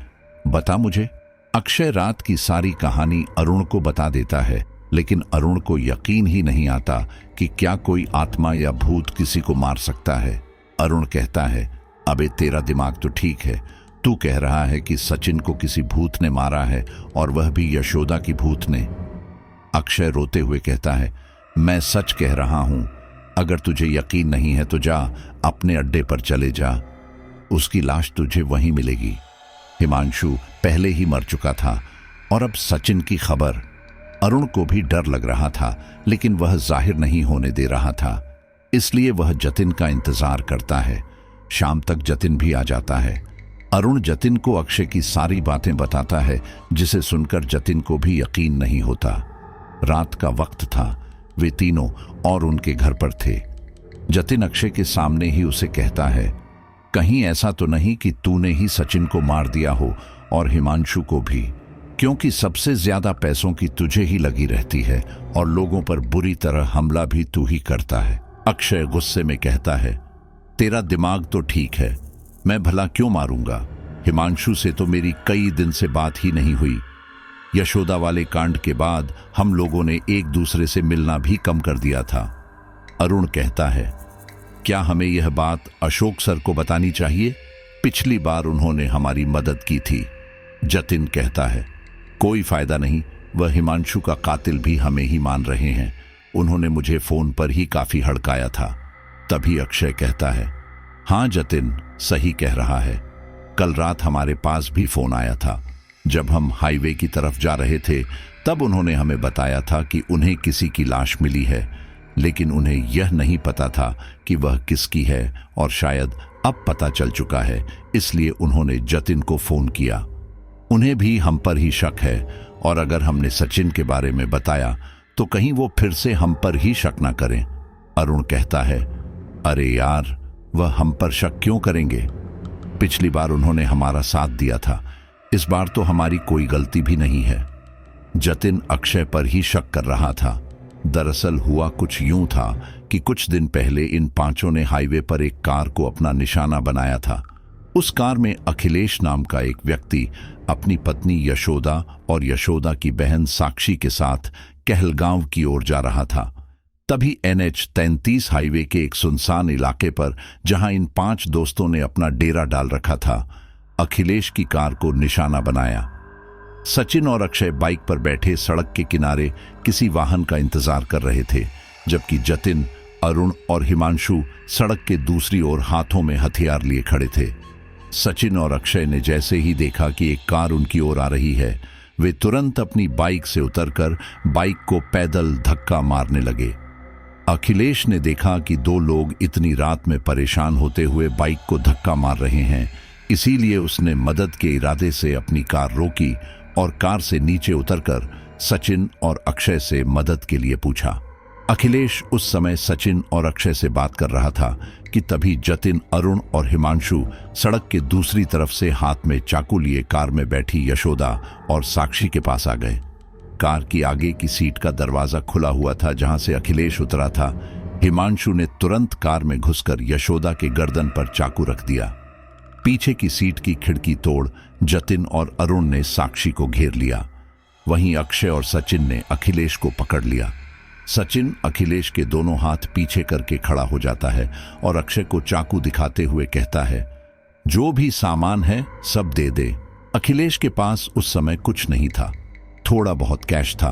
बता मुझे। अक्षय रात की सारी कहानी अरुण को बता देता है, लेकिन अरुण को यकीन ही नहीं आता कि क्या कोई आत्मा या भूत किसी को मार सकता है। अरुण कहता है, अबे तेरा दिमाग तो ठीक है। तू कह रहा है कि सचिन को किसी भूत ने मारा है, और वह भी यशोदा की भूत ने। अक्षय रोते हुए कहता है, मैं सच कह रहा हूं। अगर तुझे यकीन नहीं है तो जा, अपने अड्डे पर चले जा, उसकी लाश तुझे वहीं मिलेगी। हिमांशु पहले ही मर चुका था, और अब सचिन की खबर। अरुण को भी डर लग रहा था, लेकिन वह जाहिर नहीं होने दे रहा था, इसलिए वह जतिन का इंतजार करता है। शाम तक जतिन भी आ जाता है। अरुण जतिन को अक्षय की सारी बातें बताता है, जिसे सुनकर जतिन को भी यकीन नहीं होता। रात का वक्त था, वे तीनों और उनके घर पर थे। जतिन अक्षय के सामने ही उसे कहता है, कहीं ऐसा तो नहीं कि तूने ही सचिन को मार दिया हो और हिमांशु को भी, क्योंकि सबसे ज्यादा पैसों की तुझे ही लगी रहती है और लोगों पर बुरी तरह हमला भी तू ही करता है। अक्षय गुस्से में कहता है, तेरा दिमाग तो ठीक है, मैं भला क्यों मारूंगा? हिमांशु से तो मेरी कई दिन से बात ही नहीं हुई। यशोदा वाले कांड के बाद हम लोगों ने एक दूसरे से मिलना भी कम कर दिया था। अरुण कहता है, क्या हमें यह बात अशोक सर को बतानी चाहिए? पिछली बार उन्होंने हमारी मदद की थी। जतिन कहता है, कोई फायदा नहीं, वह हिमांशु का कातिल भी हमें ही मान रहे हैं। उन्होंने मुझे फोन पर ही काफी हड़काया था। तभी अक्षय कहता है, हाँ जतिन सही कह रहा है, कल रात हमारे पास भी फोन आया था। जब हम हाईवे की तरफ जा रहे थे, तब उन्होंने हमें बताया था कि उन्हें किसी की लाश मिली है, लेकिन उन्हें यह नहीं पता था कि वह किसकी है, और शायद अब पता चल चुका है, इसलिए उन्होंने जतिन को फोन किया। उन्हें भी हम पर ही शक है, और अगर हमने सचिन के बारे में बताया तो कहीं वो फिर से हम पर ही शक ना करें। अरुण कहता है, अरे यार, वह हम पर शक क्यों करेंगे? पिछली बार उन्होंने हमारा साथ दिया था, इस बार तो हमारी कोई गलती भी नहीं है। जतिन अक्षय पर ही शक कर रहा था। दरअसल हुआ कुछ यूं था कि कुछ दिन पहले इन पांचों ने हाईवे पर एक कार को अपना निशाना बनाया था। उस कार में अखिलेश नाम का एक व्यक्ति अपनी पत्नी यशोदा और यशोदा की बहन साक्षी के साथ कहलगांव की ओर जा रहा था। तभी NH-33 हाईवे के एक सुनसान इलाके पर, जहां इन 5 दोस्तों ने अपना डेरा डाल रखा था, अखिलेश की कार को निशाना बनाया। सचिन और अक्षय बाइक पर बैठे सड़क के किनारे किसी वाहन का इंतजार कर रहे थे, जबकि जतिन, अरुण और हिमांशु सड़क के दूसरी ओर हाथों में हथियार लिए खड़े थे। सचिन और अक्षय ने जैसे ही देखा कि एक कार उनकी ओर आ रही है, वे तुरंत अपनी बाइक से उतरकर बाइक को पैदल धक्का मारने लगे। अखिलेश ने देखा कि 2 लोग इतनी रात में परेशान होते हुए बाइक को धक्का मार रहे हैं, इसीलिए उसने मदद के इरादे से अपनी कार रोकी और कार से नीचे उतरकर सचिन और अक्षय से मदद के लिए पूछा। अखिलेश उस समय सचिन और अक्षय से बात कर रहा था कि तभी जतिन, अरुण और हिमांशु सड़क के दूसरी तरफ से हाथ में चाकू लिए कार में बैठी यशोदा और साक्षी के पास आ गए। कार की आगे की सीट का दरवाजा खुला हुआ था जहां से अखिलेश उतरा था। हिमांशु ने तुरंत कार में घुसकर यशोदा के गर्दन पर चाकू रख दिया। पीछे की सीट की खिड़की तोड़ जतिन और अरुण ने साक्षी को घेर लिया। वहीं अक्षय और सचिन ने अखिलेश को पकड़ लिया। सचिन अखिलेश के दोनों हाथ पीछे करके खड़ा हो जाता है और अक्षय को चाकू दिखाते हुए कहता है, जो भी सामान है सब दे दे। अखिलेश के पास उस समय कुछ नहीं था, थोड़ा बहुत कैश था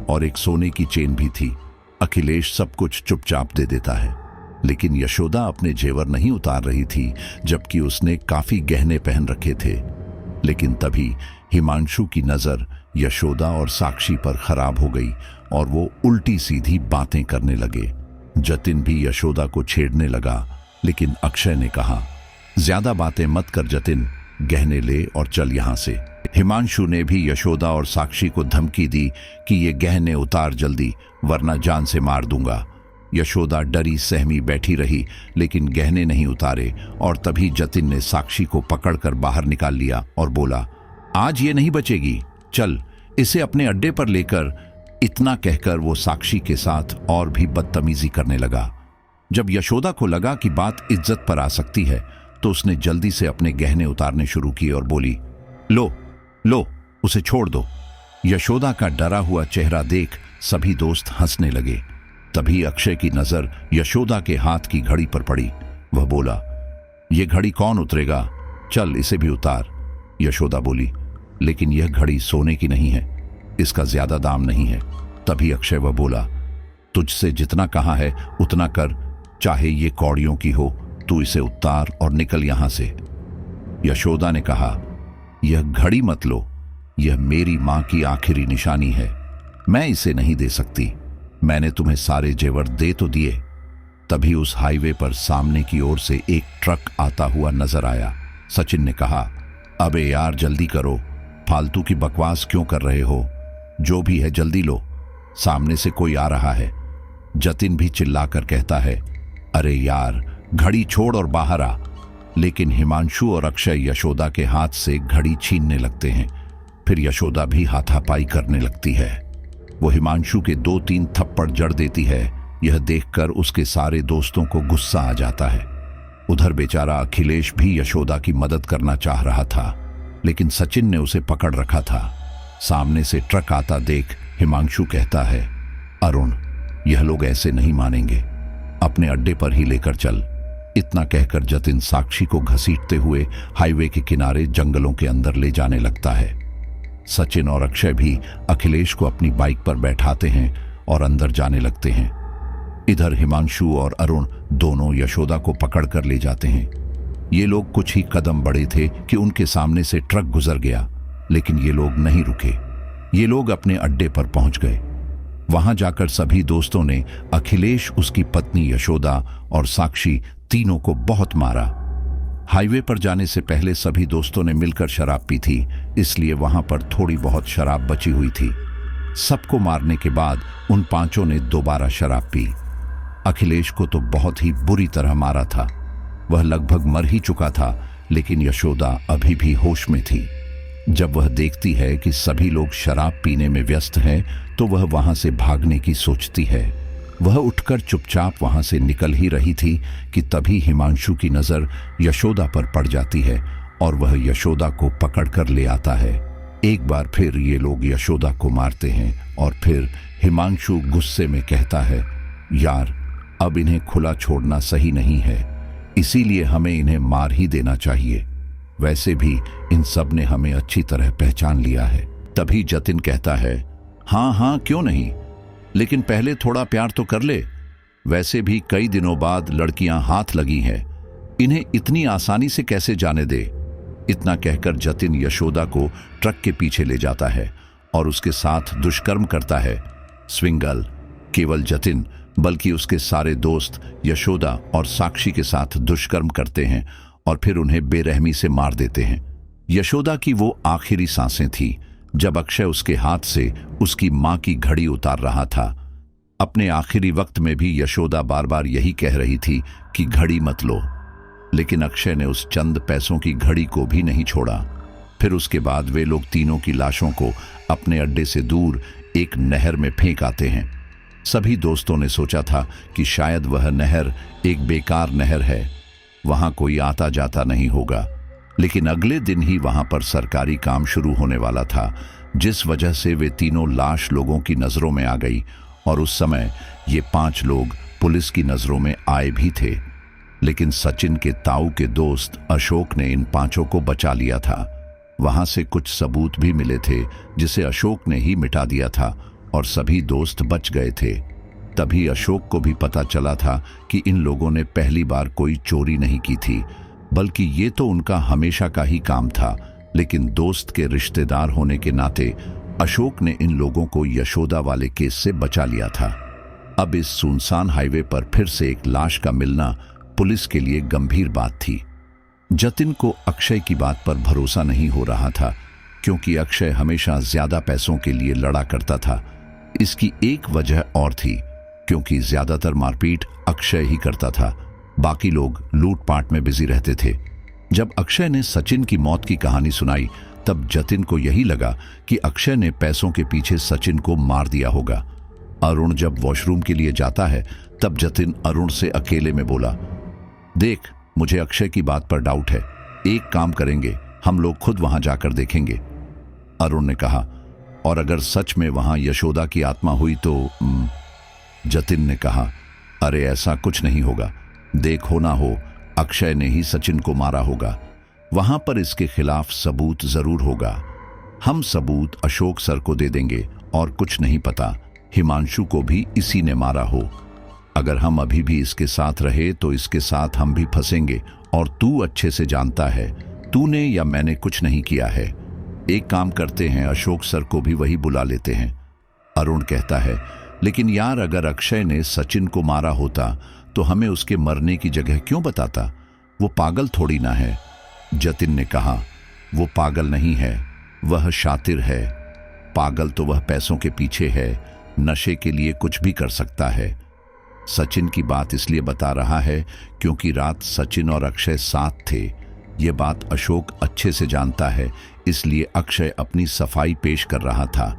और एक सोने की चेन भी थी। अखिलेश सब कुछ चुपचाप दे देता है, लेकिन यशोदा अपने जेवर नहीं उतार रही थी, जबकि उसने काफी गहने पहन रखे थे। लेकिन तभी हिमांशु की नजर यशोदा और साक्षी पर खराब हो गई और वो उल्टी सीधी बातें करने लगे। जतिन भी यशोदा को छेड़ने लगा, लेकिन अक्षय ने कहा, ज्यादा बातें मत कर जतिन, गहने ले और चल यहां से। हिमांशु ने भी यशोदा और साक्षी को धमकी दी कि ये गहने उतार जल्दी, वरना जान से मार दूंगा। यशोदा डरी सहमी बैठी रही, लेकिन गहने नहीं उतारे और तभी जतिन ने साक्षी को पकड़कर बाहर निकाल लिया और बोला, आज ये नहीं बचेगी, चल इसे अपने अड्डे पर लेकर। इतना कहकर वो साक्षी के साथ और भी बदतमीजी करने लगा। जब यशोदा को लगा कि बात इज्जत पर आ सकती है, तो उसने जल्दी से अपने गहने उतारने शुरू किए और बोली, लो लो, उसे छोड़ दो। यशोदा का डरा हुआ चेहरा देख सभी दोस्त हंसने लगे। तभी अक्षय की नजर यशोदा के हाथ की घड़ी पर पड़ी। वह बोला, यह घड़ी कौन उतरेगा, चल इसे भी उतार। यशोदा बोली, लेकिन यह घड़ी सोने की नहीं है, इसका ज्यादा दाम नहीं है। तभी अक्षय वह बोला, तुझसे जितना कहा है उतना कर, चाहे ये कौड़ियों की हो, तू इसे उतार और निकल यहां से। यशोदा ने कहा, यह घड़ी मत लो, यह मेरी मां की आखिरी निशानी है, मैं इसे नहीं दे सकती। मैंने तुम्हें सारे जेवर दे तो दिए। तभी उस हाईवे पर सामने की ओर से एक ट्रक आता हुआ नजर आया। सचिन ने कहा, अबे यार जल्दी करो, फालतू की बकवास क्यों कर रहे हो, जो भी है जल्दी लो, सामने से कोई आ रहा है। जतिन भी चिल्लाकर कहता है, अरे यार घड़ी छोड़ और बाहर आ। लेकिन हिमांशु और अक्षय यशोदा के हाथ से घड़ी छीनने लगते हैं। फिर यशोदा भी हाथापाई करने लगती है। वो हिमांशु के 2-3 थप्पड़ जड़ देती है। यह देखकर उसके सारे दोस्तों को गुस्सा आ जाता है। उधर बेचारा अखिलेश भी यशोदा की मदद करना चाह रहा था, लेकिन सचिन ने उसे पकड़ रखा था। सामने से ट्रक आता देख हिमांशु कहता है, अरुण यह लोग ऐसे नहीं मानेंगे, अपने अड्डे पर ही लेकर चल। इतना कहकर जतिन साक्षी को घसीटते हुए हाईवे के किनारे जंगलों के अंदर ले जाने लगता है। सचिन और अक्षय भी अखिलेश को अपनी बाइक पर बैठाते हैं और अंदर जाने लगते हैं। इधर हिमांशु और अरुण दोनों यशोदा को पकड़कर ले जाते हैं। ये लोग कुछ ही कदम बढ़े थे कि उनके सामने से ट्रक गुजर गया, लेकिन ये लोग नहीं रुके। ये लोग अपने अड्डे पर पहुंच गए। वहां जाकर सभी दोस्तों ने अखिलेश, उसकी पत्नी यशोदा और साक्षी तीनों को बहुत मारा। हाईवे पर जाने से पहले सभी दोस्तों ने मिलकर शराब पी थी, इसलिए वहां पर थोड़ी बहुत शराब बची हुई थी। सबको मारने के बाद उन पांचों ने दोबारा शराब पी। अखिलेश को तो बहुत ही बुरी तरह मारा था। वह लगभग मर ही चुका था, लेकिन यशोदा अभी भी होश में थी। जब वह देखती है कि सभी लोग शराब पीने में व्यस्त हैं, तो वह वहां से भागने की सोचती है। वह उठकर चुपचाप वहां से निकल ही रही थी कि तभी हिमांशु की नजर यशोदा पर पड़ जाती है और वह यशोदा को पकड़कर ले आता है। एक बार फिर ये लोग यशोदा को मारते हैं और फिर हिमांशु गुस्से में कहता है, यार अब इन्हें खुला छोड़ना सही नहीं है, इसीलिए हमें इन्हें मार ही देना चाहिए। वैसे भी इन सब ने हमें अच्छी तरह पहचान लिया है। तभी जतिन कहता है, हाँ हाँ क्यों नहीं, लेकिन पहले थोड़ा प्यार तो कर ले। वैसे भी कई दिनों बाद लड़कियां हाथ लगी हैं, इन्हें इतनी आसानी से कैसे जाने दे। इतना कहकर जतिन यशोदा को ट्रक के पीछे ले जाता है और उसके साथ दुष्कर्म करता है। स्विंगल केवल जतिन बल्कि उसके सारे दोस्त यशोदा और साक्षी के साथ दुष्कर्म करते हैं और फिर उन्हें बेरहमी से मार देते हैं। यशोदा की वो आखिरी सांसें थी जब अक्षय उसके हाथ से उसकी मां की घड़ी उतार रहा था। अपने आखिरी वक्त में भी यशोदा बार बार यही कह रही थी कि घड़ी मत लो, लेकिन अक्षय ने उस चंद पैसों की घड़ी को भी नहीं छोड़ा। फिर उसके बाद वे लोग तीनों की लाशों को अपने अड्डे से दूर एक नहर में फेंक आते हैं। सभी दोस्तों ने सोचा था कि शायद वह नहर एक बेकार नहर है, वहां कोई आता जाता नहीं होगा, लेकिन अगले दिन ही वहां पर सरकारी काम शुरू होने वाला था, जिस वजह से वे तीनों लाश लोगों की नजरों में आ गई। और उस समय ये 5 लोग पुलिस की नजरों में आए भी थे, लेकिन सचिन के ताऊ के दोस्त अशोक ने इन 5 को बचा लिया था। वहां से कुछ सबूत भी मिले थे जिसे अशोक ने ही मिटा दिया था और सभी दोस्त बच गए थे। तभी अशोक को भी पता चला था कि इन लोगों ने पहली बार कोई चोरी नहीं की थी, बल्कि ये तो उनका हमेशा का ही काम था। लेकिन दोस्त के रिश्तेदार होने के नाते अशोक ने इन लोगों को यशोदा वाले केस से बचा लिया था। अब इस सुनसान हाईवे पर फिर से एक लाश का मिलना पुलिस के लिए गंभीर बात थी। जतिन को अक्षय की बात पर भरोसा नहीं हो रहा था, क्योंकि अक्षय हमेशा ज्यादा पैसों के लिए लड़ा करता था। इसकी एक वजह और थी, क्योंकि ज्यादातर मारपीट अक्षय ही करता था, बाकी लोग लूटपाट में बिजी रहते थे। जब अक्षय ने सचिन की मौत की कहानी सुनाई, तब जतिन को यही लगा कि अक्षय ने पैसों के पीछे सचिन को मार दिया होगा। अरुण जब वॉशरूम के लिए जाता है, तब जतिन अरुण से अकेले में बोला, देख, मुझे अक्षय की बात पर डाउट है, एक काम करेंगे, हम लोग खुद वहां जाकर देखेंगे। अरुण ने कहा, और अगर सच में वहां यशोदा की आत्मा हुई तो? जतिन ने कहा, अरे ऐसा कुछ नहीं होगा, देखो ना हो, अक्षय ने ही सचिन को मारा होगा, वहां पर इसके खिलाफ सबूत जरूर होगा। हम सबूत अशोक सर को दे देंगे और कुछ नहीं पता हिमांशु को भी इसी ने मारा हो। अगर हम अभी भी इसके साथ रहे तो इसके साथ हम भी फंसेंगे, और तू अच्छे से जानता है तूने या मैंने कुछ नहीं किया है। एक काम करते हैं, अशोक सर को भी वही बुला लेते हैं। अरुण कहता है, लेकिन यार अगर अक्षय ने सचिन को मारा होता तो हमें उसके मरने की जगह क्यों बताता? वो पागल थोड़ी ना है। जतिन ने कहा, वो पागल नहीं है, वह शातिर है। पागल तो वह पैसों के पीछे है, नशे के लिए कुछ भी कर सकता है। सचिन की बात इसलिए बता रहा है क्योंकि रात सचिन और अक्षय साथ थे। ये बात अशोक अच्छे से जानता है, इसलिए अक्षय अपनी सफाई पेश कर रहा था।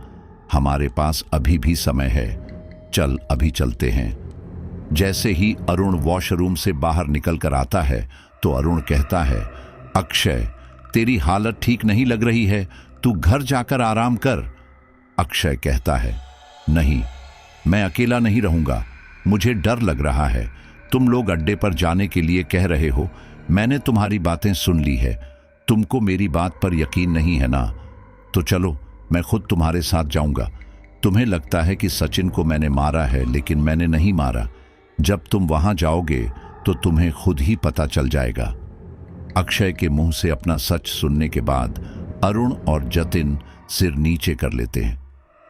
हमारे पास अभी भी समय है, चल अभी चलते हैं। जैसे ही अरुण वॉशरूम से बाहर निकल कर आता है तो अरुण कहता है, अक्षय, तेरी हालत ठीक नहीं लग रही है, तू घर जाकर आराम कर। अक्षय कहता है, नहीं, मैं अकेला नहीं रहूंगा, मुझे डर लग रहा है। तुम लोग अड्डे पर जाने के लिए कह रहे हो, मैंने तुम्हारी बातें सुन ली है, तुमको मेरी बात पर यकीन नहीं है ना? तो चलो, मैं खुद तुम्हारे साथ जाऊंगा। तुम्हें लगता है कि सचिन को मैंने मारा है, लेकिन मैंने नहीं मारा। जब तुम वहां जाओगे तो तुम्हें खुद ही पता चल जाएगा। अक्षय के मुंह से अपना सच सुनने के बाद अरुण और जतिन सिर नीचे कर लेते हैं,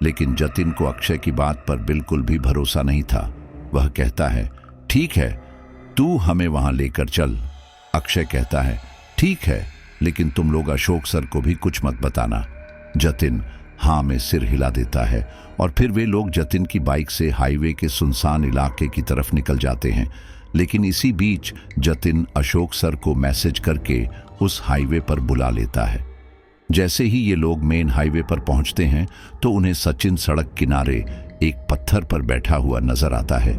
लेकिन जतिन को अक्षय की बात पर बिल्कुल भी भरोसा नहीं था। वह कहता है, ठीक है, तू हमें वहां लेकर चल। अक्षय कहता है, ठीक है, लेकिन तुम लोग अशोक सर को भी कुछ मत बताना। जतिन हाँ में सिर हिला देता है और फिर वे लोग जतिन की बाइक से हाईवे के सुनसान इलाके की तरफ निकल जाते हैं। लेकिन इसी बीच जतिन अशोक सर को मैसेज करके उस हाईवे पर बुला लेता है। जैसे ही ये लोग मेन हाईवे पर पहुंचते हैं तो उन्हें सचिन सड़क किनारे एक पत्थर पर बैठा हुआ नजर आता है।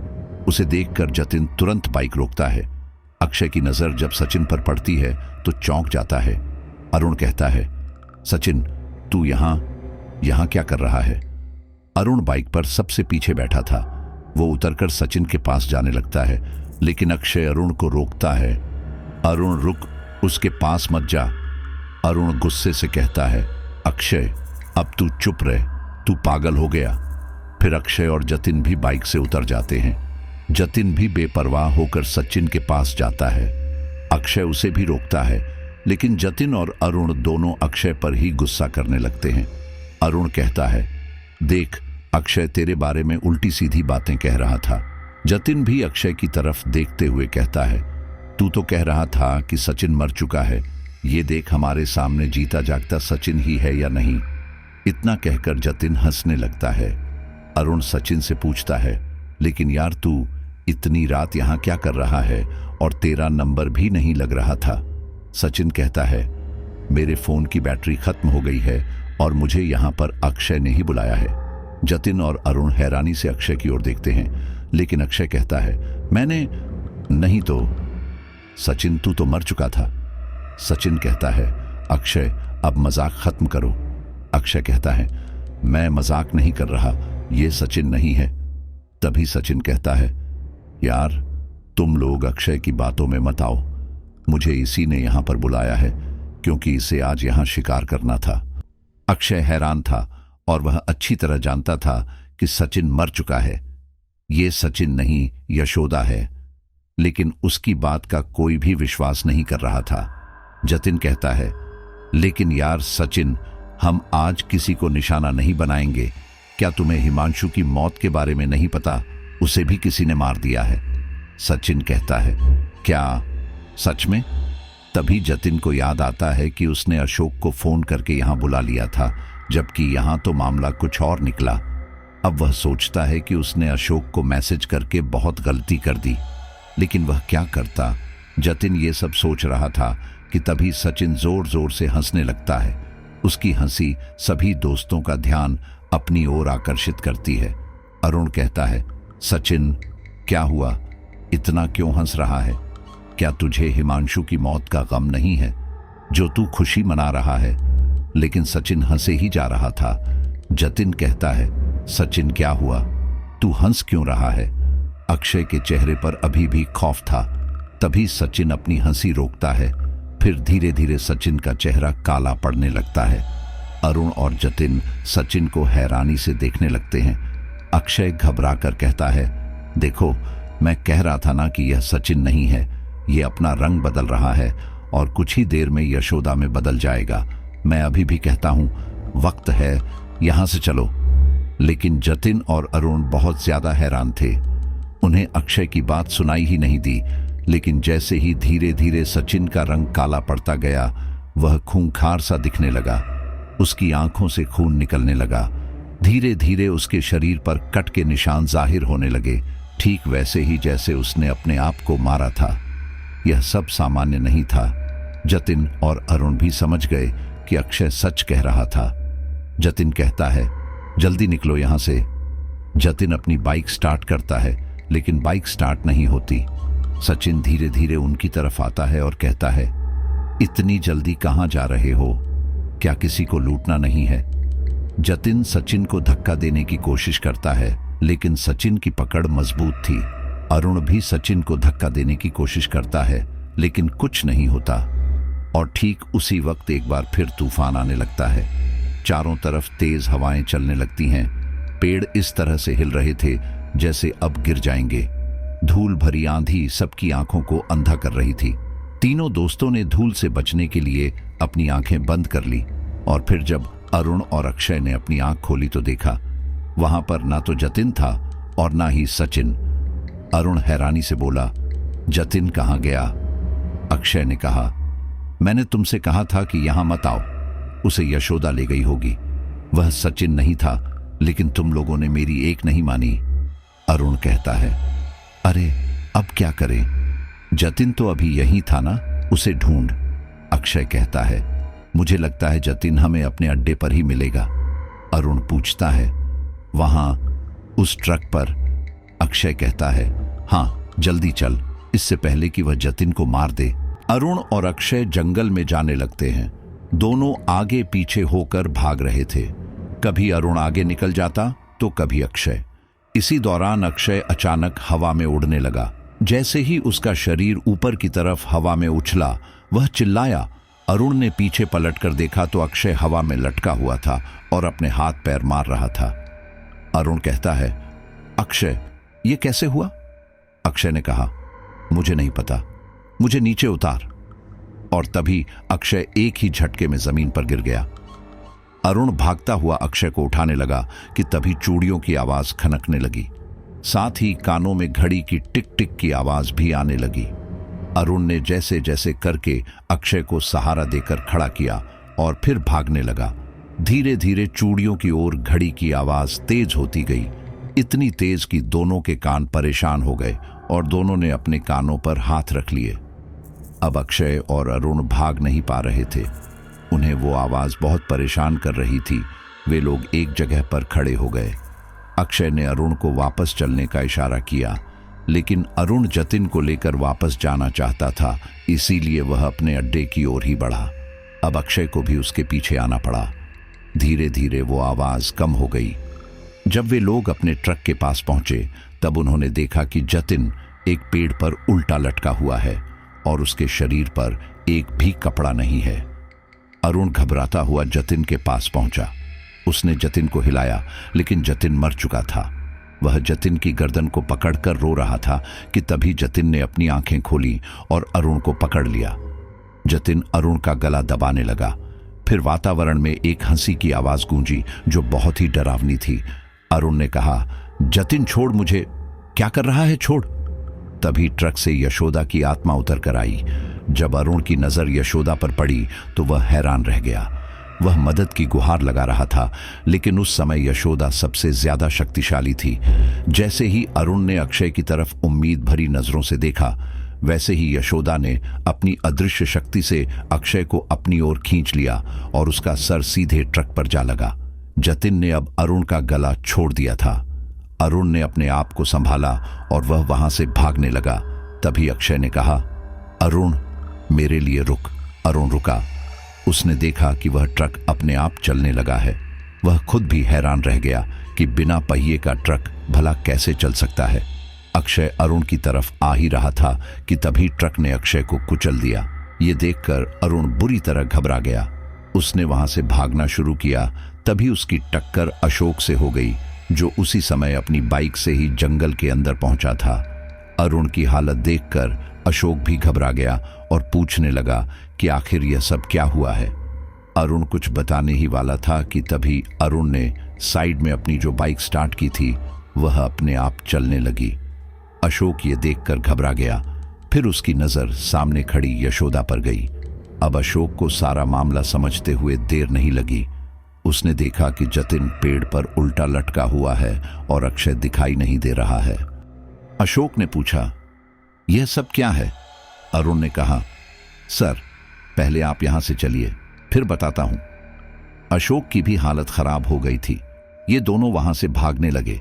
उसे देखकर जतिन तुरंत बाइक रोकता है। अक्षय की नजर जब सचिन पर पड़ती है तो चौंक जाता है। अरुण कहता है, सचिन, तू यहाँ क्या कर रहा है? अरुण बाइक पर सबसे पीछे बैठा था। वो उतरकर सचिन के पास जाने लगता है, लेकिन अक्षय अरुण को रोकता है। अरुण, रुक, उसके पास मत जा। अरुण गुस्से से कहता है, अक्षय, अब तू चुप रह, तू पागल हो गया। फिर अक्षय और जतिन भी बाइक से उतर जाते हैं। जतिन भी बेपरवाह होकर सचिन के पास जाता है। अक्षय उसे भी रोकता है, लेकिन जतिन और अरुण दोनों अक्षय पर ही गुस्सा करने लगते हैं। अरुण कहता है, देख, अक्षय तेरे बारे में उल्टी सीधी बातें कह रहा था। जतिन भी अक्षय की तरफ देखते हुए कहता है, तू तो कह रहा था कि सचिन मर चुका है, ये देख हमारे सामने जीता जागता सचिन ही है या नहीं। इतना कहकर जतिन हंसने लगता है। अरुण सचिन से पूछता है, लेकिन यार तू इतनी रात यहां क्या कर रहा है और तेरा नंबर भी नहीं लग रहा था। सचिन कहता है, मेरे फोन की बैटरी खत्म हो गई है और मुझे यहां पर अक्षय ने ही बुलाया है। जतिन और अरुण हैरानी से अक्षय की ओर देखते हैं, लेकिन अक्षय कहता है, मैंने नहीं तो। सचिन तू तो मर चुका था। सचिन कहता है, अक्षय अब मजाक खत्म करो। अक्षय कहता है, मैं मजाक नहीं कर रहा, ये सचिन नहीं है। तभी सचिन कहता है, यार तुम लोग अक्षय की बातों में मत आओ, मुझे इसी ने यहां पर बुलाया है क्योंकि इसे आज यहां शिकार करना था। अक्षय हैरान था और वह अच्छी तरह जानता था कि सचिन मर चुका है। ये सचिन नहीं यशोदा है, लेकिन उसकी बात का कोई भी विश्वास नहीं कर रहा था। जतिन कहता है, लेकिन यार सचिन, हम आज किसी को निशाना नहीं बनाएंगे। क्या तुम्हें हिमांशु की मौत के बारे में नहीं पता? उसे भी किसी ने मार दिया है। सचिन कहता है, क्या सच में? तभी जतिन को याद आता है कि उसने अशोक को फोन करके यहां बुला लिया था, जबकि यहां तो मामला कुछ और निकला। अब वह सोचता है कि उसने अशोक को मैसेज करके बहुत गलती कर दी, लेकिन वह क्या करता। जतिन ये सब सोच रहा था कि तभी सचिन जोर जोर से हंसने लगता है। उसकी हंसी सभी दोस्तों का ध्यान अपनी ओर आकर्षित करती है। अरुण कहता है, सचिन क्या हुआ, इतना क्यों हंस रहा है? क्या तुझे हिमांशु की मौत का गम नहीं है जो तू खुशी मना रहा है? लेकिन सचिन हंसे ही जा रहा था। जतिन कहता है, सचिन क्या हुआ, तू हंस क्यों रहा है? अक्षय के चेहरे पर अभी भी खौफ था। तभी सचिन अपनी हंसी रोकता है, फिर धीरे धीरे सचिन का चेहरा काला पड़ने लगता है। अरुण और जतिन सचिन को हैरानी से देखने लगते हैं। अक्षय घबरा कर कहता है, देखो मैं कह रहा था ना कि यह सचिन नहीं है, ये अपना रंग बदल रहा है और कुछ ही देर में यशोदा में बदल जाएगा। मैं अभी भी कहता हूं, वक्त है, यहां से चलो। लेकिन जतिन और अरुण बहुत ज्यादा हैरान थे। उन्हें अक्षय की बात सुनाई ही नहीं दी, लेकिन जैसे ही धीरे धीरे सचिन का रंग काला पड़ता गया, वह खूंखार सा दिखने लगा। उसकी आंखों से खून निकलने लगा। धीरे धीरे उसके शरीर पर कट के निशान जाहिर होने लगे, ठीक वैसे ही जैसे उसने अपने आप को मारा था। यह सब सामान्य नहीं था। जतिन और अरुण भी समझ गए कि अक्षय सच कह रहा था। जतिन कहता है, जल्दी निकलो यहां से। जतिन अपनी बाइक स्टार्ट करता है, लेकिन बाइक स्टार्ट नहीं होती। सचिन धीरे धीरे उनकी तरफ आता है और कहता है, इतनी जल्दी कहां जा रहे हो? क्या किसी को लूटना नहीं है? जतिन सचिन को धक्का देने की कोशिश करता है, लेकिन सचिन की पकड़ मजबूत थी। अरुण भी सचिन को धक्का देने की कोशिश करता है, लेकिन कुछ नहीं होता। और ठीक उसी वक्त एक बार फिर तूफान आने लगता है। चारों तरफ तेज हवाएं चलने लगती हैं। पेड़ इस तरह से हिल रहे थे जैसे अब गिर जाएंगे। धूल भरी आंधी सबकी आंखों को अंधा कर रही थी। तीनों दोस्तों ने धूल से बचने के लिए अपनी आंखें बंद कर ली, और फिर जब अरुण और अक्षय ने अपनी आंख खोली तो देखा वहां पर ना तो जतिन था और ना ही सचिन। अरुण हैरानी से बोला, जतिन कहां गया? अक्षय ने कहा, मैंने तुमसे कहा था कि यहां मत आओ, उसे यशोदा ले गई होगी। वह सचिन नहीं था, लेकिन तुम लोगों ने मेरी एक नहीं मानी। अरुण कहता है, अरे अब क्या करें? जतिन तो अभी यहीं था ना, उसे ढूंढ। अक्षय कहता है, मुझे लगता है जतिन हमें अपने अड्डे पर ही मिलेगा। अरुण पूछता है, वहां उस ट्रक पर? अक्षय कहता है, हाँ जल्दी चल, इससे पहले कि वह जतिन को मार दे। अरुण और अक्षय जंगल में जाने लगते हैं। दोनों आगे पीछे होकर भाग रहे थे। कभी अरुण आगे निकल जाता तो कभी अक्षय। इसी दौरान अक्षय अचानक हवा में उड़ने लगा। जैसे ही उसका शरीर ऊपर की तरफ हवा में उछला, वह चिल्लाया। अरुण ने पीछे पलटकर देखा तो अक्षय हवा में लटका हुआ था और अपने हाथ पैर मार रहा था। अरुण कहता है, अक्षय ये कैसे हुआ? अक्षय ने कहा, मुझे नहीं पता, मुझे नीचे उतार। और तभी अक्षय एक ही झटके में जमीन पर गिर गया। अरुण भागता हुआ अक्षय को उठाने लगा कि तभी चूड़ियों की आवाज खनकने लगी। साथ ही कानों में घड़ी की टिक टिक की आवाज भी आने लगी। अरुण ने जैसे जैसे करके अक्षय को सहारा देकर खड़ा किया और फिर भागने लगा। धीरे धीरे चूड़ियों की ओर घड़ी की आवाज तेज होती गई, इतनी तेज कि दोनों के कान परेशान हो गए और दोनों ने अपने कानों पर हाथ रख लिए। अब अक्षय और अरुण भाग नहीं पा रहे थे। उन्हें वो आवाज बहुत परेशान कर रही थी। वे लोग एक जगह पर खड़े हो गए। अक्षय ने अरुण को वापस चलने का इशारा किया, लेकिन अरुण जतिन को लेकर वापस जाना चाहता था, इसीलिए वह अपने अड्डे की ओर ही बढ़ा। अब अक्षय को भी उसके पीछे आना पड़ा। धीरे धीरे वो आवाज कम हो गई। जब वे लोग अपने ट्रक के पास पहुंचे तब उन्होंने देखा कि जतिन एक पेड़ पर उल्टा लटका हुआ है और उसके शरीर पर एक भी कपड़ा नहीं है। अरुण घबराता हुआ जतिन के पास पहुंचा। उसने जतिन को हिलाया, लेकिन जतिन मर चुका था। वह जतिन की गर्दन को पकड़कर रो रहा था कि तभी जतिन ने अपनी आंखें खोली और अरुण को पकड़ लिया। जतिन अरुण का गला दबाने लगा। फिर वातावरण में एक हंसी की आवाज गूंजी जो बहुत ही डरावनी थी। अरुण ने कहा, जतिन छोड़ मुझे। क्या कर रहा है, छोड़। तभी ट्रक से यशोदा की आत्मा उतर कर आई। जब अरुण की नजर यशोदा पर पड़ी तो वह हैरान रह गया। वह मदद की गुहार लगा रहा था, लेकिन उस समय यशोदा सबसे ज्यादा शक्तिशाली थी। जैसे ही अरुण ने अक्षय की तरफ उम्मीद भरी नजरों से देखा, वैसे ही यशोदा ने अपनी अदृश्य शक्ति से अक्षय को अपनी ओर खींच लिया और उसका सर सीधे ट्रक पर जा लगा। जतिन ने अब अरुण का गला छोड़ दिया था। अरुण ने अपने आप को संभाला और वह वहां से भागने लगा। तभी अक्षय ने कहा, अरुण मेरे लिए रुक। अरुण रुका। उसने देखा कि वह ट्रक अपने आप चलने लगा है। वह खुद भी हैरान रह गया कि बिना पहिए का ट्रक भला कैसे चल सकता है। अक्षय अरुण की तरफ आ ही रहा था कि तभी ट्रक ने अक्षय को कुचल दिया। ये देखकर अरुण बुरी तरह घबरा गया। उसने वहां से भागना शुरू किया। तभी उसकी टक्कर अशोक से हो गई, जो उसी समय अपनी बाइक से ही जंगल के अंदर पहुंचा था। अरुण की हालत देखकर अशोक भी घबरा गया और पूछने लगा कि आखिर यह सब क्या हुआ है। अरुण कुछ बताने ही वाला था कि तभी अरुण ने साइड में अपनी जो बाइक स्टार्ट की थी वह अपने आप चलने लगी। अशोक ये देखकर घबरा गया। फिर उसकी नजर सामने खड़ी यशोदा पर गई। अब अशोक को सारा मामला समझते हुए देर नहीं लगी। उसने देखा कि जतिन पेड़ पर उल्टा लटका हुआ है और अक्षय दिखाई नहीं दे रहा है। अशोक ने पूछा, यह सब क्या है? अरुण ने कहा, सर पहले आप यहां से चलिए, फिर बताता हूं। अशोक की भी हालत खराब हो गई थी। ये दोनों वहां से भागने लगे।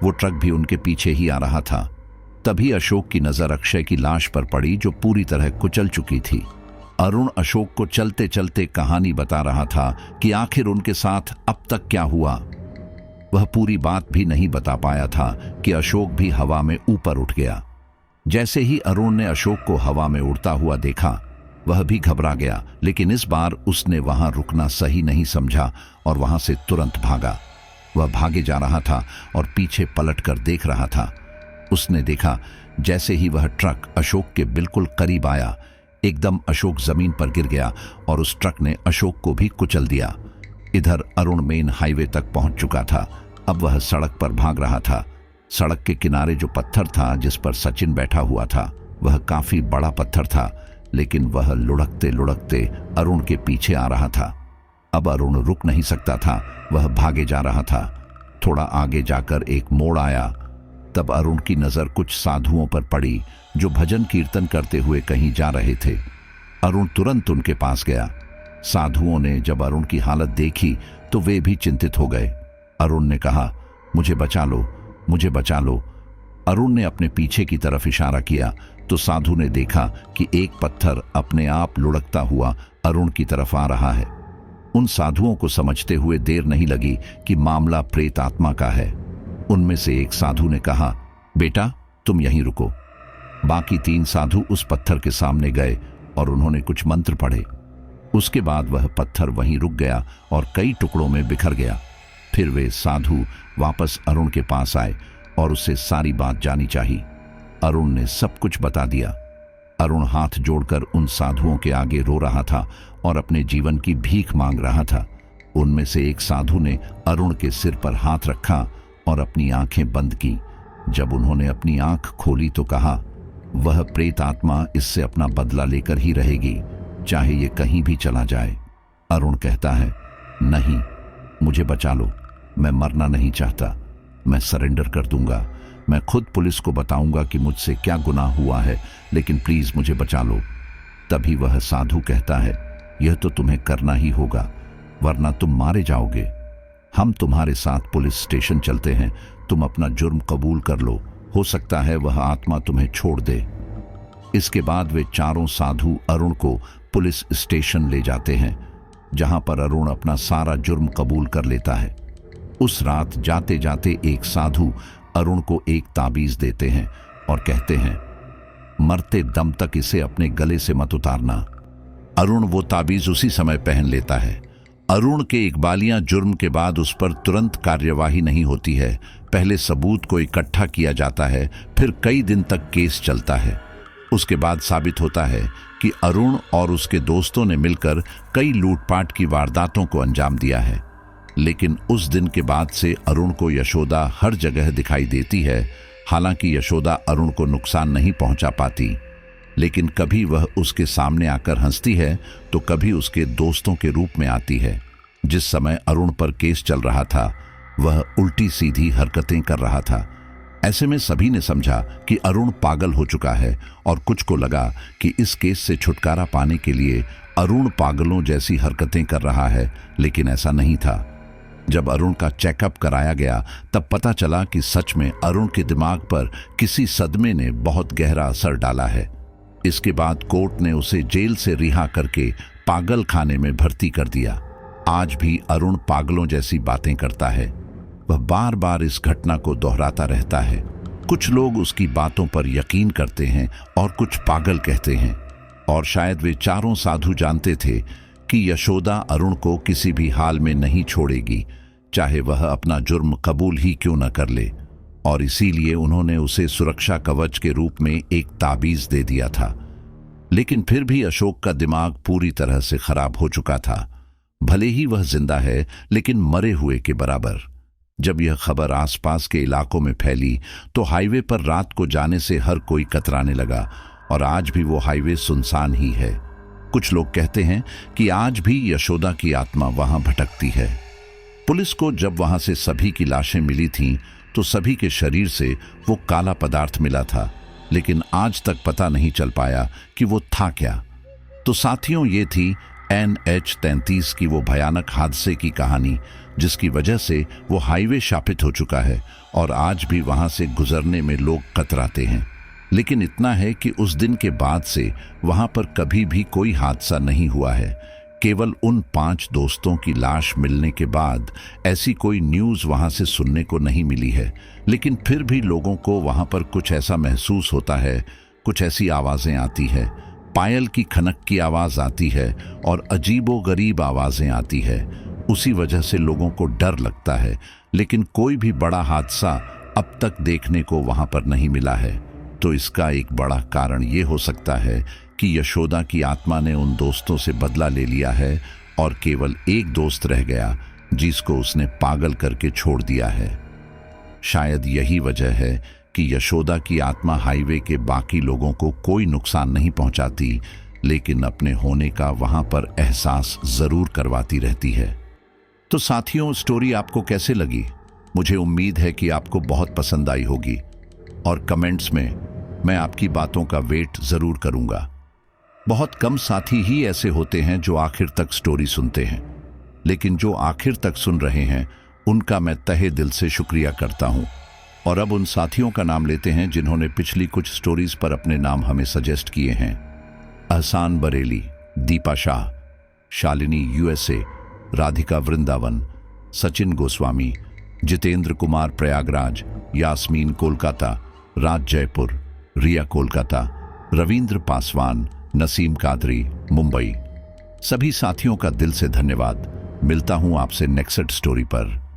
वो ट्रक भी उनके पीछे ही आ रहा था। तभी अशोक की नजर अक्षय की लाश पर पड़ी, जो पूरी तरह कुचल चुकी थी। अरुण अशोक को चलते चलते कहानी बता रहा था कि आखिर उनके साथ अब तक क्या हुआ। वह पूरी बात भी नहीं बता पाया था कि अशोक भी हवा में ऊपर उठ गया। जैसे ही अरुण ने अशोक को हवा में उड़ता हुआ देखा, वह भी घबरा गया, लेकिन इस बार उसने वहां रुकना सही नहीं समझा और वहां से तुरंत भागा। वह भागे जा रहा था और पीछे पलटकर देख रहा था। उसने देखा जैसे ही वह ट्रक अशोक के बिल्कुल करीब आया, एकदम अशोक जमीन पर गिर गया और उस ट्रक ने अशोक को भी कुचल दिया। इधर अरुण मेन हाईवे तक पहुंच चुका था। अब वह सड़क पर भाग रहा था। सड़क के किनारे जो पत्थर था जिस पर सचिन बैठा हुआ था, वह काफी बड़ा पत्थर था, लेकिन वह लुढ़कते लुढ़कते अरुण के पीछे आ रहा था। अब अरुण रुक नहीं सकता था, वह भागे जा रहा था। थोड़ा आगे जाकर एक मोड़ आया। तब अरुण की नजर कुछ साधुओं पर पड़ी जो भजन कीर्तन करते हुए कहीं जा रहे थे। अरुण तुरंत उनके पास गया। साधुओं ने जब अरुण की हालत देखी तो वे भी चिंतित हो गए। अरुण ने कहा, मुझे बचा लो, मुझे बचा लो। अरुण ने अपने पीछे की तरफ इशारा किया तो साधु ने देखा कि एक पत्थर अपने आप लुढ़कता हुआ अरुण की तरफ आ रहा है। उन साधुओं को समझते हुए देर नहीं लगी कि मामला प्रेत आत्मा का है। उनमें से एक साधु ने कहा, बेटा तुम यहीं रुको। बाकी 3 साधु उस पत्थर के सामने गए और उन्होंने कुछ मंत्र पढ़े। उसके बाद वह पत्थर वहीं रुक गया और कई टुकड़ों में बिखर गया। फिर वे साधु वापस अरुण के पास आए और उससे सारी बात जानी चाहिए। अरुण ने सब कुछ बता दिया। अरुण हाथ जोड़कर उन साधुओं के आगे रो रहा था और अपने जीवन की भीख मांग रहा था। उनमें से एक साधु ने अरुण के सिर पर हाथ रखा और अपनी आंखें बंद की। जब उन्होंने अपनी आंख खोली तो कहा, वह प्रेत आत्मा इससे अपना बदला लेकर ही रहेगी, चाहे ये कहीं भी चला जाए। अरुण कहता है, नहीं, मुझे बचा लो, मैं मरना नहीं चाहता, मैं सरेंडर कर दूंगा, मैं खुद पुलिस को बताऊंगा कि मुझसे क्या गुनाह हुआ है, लेकिन प्लीज मुझे बचा लो। तभी वह साधु कहता है, यह तो तुम्हें करना ही होगा, वरना तुम मारे जाओगे। हम तुम्हारे साथ पुलिस स्टेशन चलते हैं, तुम अपना जुर्म कबूल कर लो, हो सकता है वह आत्मा तुम्हें छोड़ दे। इसके बाद वे चारों साधु अरुण को पुलिस स्टेशन ले जाते हैं, जहां पर अरुण अपना सारा जुर्म कबूल कर लेता है। उस रात जाते जाते एक साधु अरुण को एक ताबीज देते हैं और कहते हैं, मरते दम तक इसे अपने गले से मत उतारना। अरुण वो ताबीज उसी समय पहन लेता है। अरुण के इकबालियां जुर्म के बाद उस पर तुरंत कार्यवाही नहीं होती है। पहले सबूत को इकट्ठा किया जाता है, फिर कई दिन तक केस चलता है। उसके बाद साबित होता है कि अरुण और उसके दोस्तों ने मिलकर कई लूटपाट की वारदातों को अंजाम दिया है। लेकिन उस दिन के बाद से अरुण को यशोदा हर जगह दिखाई देती है। हालांकि यशोदा अरुण को नुकसान नहीं पहुंचा पाती, लेकिन कभी वह उसके सामने आकर हंसती है तो कभी उसके दोस्तों के रूप में आती है। जिस समय अरुण पर केस चल रहा था, वह उल्टी सीधी हरकतें कर रहा था। ऐसे में सभी ने समझा कि अरुण पागल हो चुका है और कुछ को लगा कि इस केस से छुटकारा पाने के लिए अरुण पागलों जैसी हरकतें कर रहा है, लेकिन ऐसा नहीं था। जब अरुण का चेकअप कराया गया तब पता चला कि सच में अरुण के दिमाग पर किसी सदमे ने बहुत गहरा असर डाला है। इसके बाद कोर्ट ने उसे जेल से रिहा करके पागल खाने में भर्ती कर दिया। आज भी अरुण पागलों जैसी बातें करता है। वह बार बार इस घटना को दोहराता रहता है। कुछ लोग उसकी बातों पर यकीन करते हैं और कुछ पागल कहते हैं। और शायद वे चारों साधु जानते थे कि यशोदा अरुण को किसी भी हाल में नहीं छोड़ेगी, चाहे वह अपना जुर्म कबूल ही क्यों न कर ले। और इसीलिए उन्होंने उसे सुरक्षा कवच के रूप में एक ताबीज दे दिया था। लेकिन फिर भी अशोक का दिमाग पूरी तरह से खराब हो चुका था। भले ही वह जिंदा है, लेकिन मरे हुए के बराबर। जब यह खबर आसपास के इलाकों में फैली तो हाईवे पर रात को जाने से हर कोई कतराने लगा, और आज भी वो हाईवे सुनसान ही है। कुछ लोग कहते हैं कि आज भी यशोदा की आत्मा वहां भटकती है। पुलिस को जब वहां से सभी की लाशें मिली थीं तो सभी के शरीर से वो काला पदार्थ मिला था, लेकिन आज तक पता नहीं चल पाया कि वो था क्या। तो साथियों, ये थी NH-33 की वो भयानक हादसे की कहानी, जिसकी वजह से वो हाईवे शापित हो चुका है और आज भी वहां से गुजरने में लोग कतराते हैं। लेकिन इतना है कि उस दिन के बाद से वहां पर कभी भी कोई हादसा नहीं हुआ है। केवल उन 5 दोस्तों की लाश मिलने के बाद ऐसी कोई न्यूज़ वहां से सुनने को नहीं मिली है। लेकिन फिर भी लोगों को वहां पर कुछ ऐसा महसूस होता है, कुछ ऐसी आवाज़ें आती है, पायल की खनक की आवाज़ आती है और अजीबोगरीब आवाज़ें आती है। उसी वजह से लोगों को डर लगता है। लेकिन कोई भी बड़ा हादसा अब तक देखने को वहां पर नहीं मिला है। तो इसका एक बड़ा कारण ये हो सकता है कि यशोदा की आत्मा ने उन दोस्तों से बदला ले लिया है और केवल एक दोस्त रह गया जिसको उसने पागल करके छोड़ दिया है। शायद यही वजह है कि यशोदा की आत्मा हाईवे के बाकी लोगों को कोई नुकसान नहीं पहुंचाती, लेकिन अपने होने का वहां पर एहसास जरूर करवाती रहती है। तो साथियों, स्टोरी आपको कैसे लगी? मुझे उम्मीद है कि आपको बहुत पसंद आई होगी, और कमेंट्स में मैं आपकी बातों का वेट जरूर करूंगा। बहुत कम साथी ही ऐसे होते हैं जो आखिर तक स्टोरी सुनते हैं, लेकिन जो आखिर तक सुन रहे हैं उनका मैं तहे दिल से शुक्रिया करता हूं। और अब उन साथियों का नाम लेते हैं जिन्होंने पिछली कुछ स्टोरीज पर अपने नाम हमें सजेस्ट किए हैं। अहसान बरेली, दीपा शाह, शालिनी USA, राधिका वृंदावन, सचिन गोस्वामी, जितेंद्र कुमार प्रयागराज, यास्मीन कोलकाता, राज जयपुर, रिया कोलकाता, रविंद्र पासवान, नसीम कादरी, मुंबई। सभी साथियों का दिल से धन्यवाद। मिलता हूं आपसे नेक्स्ट स्टोरी पर।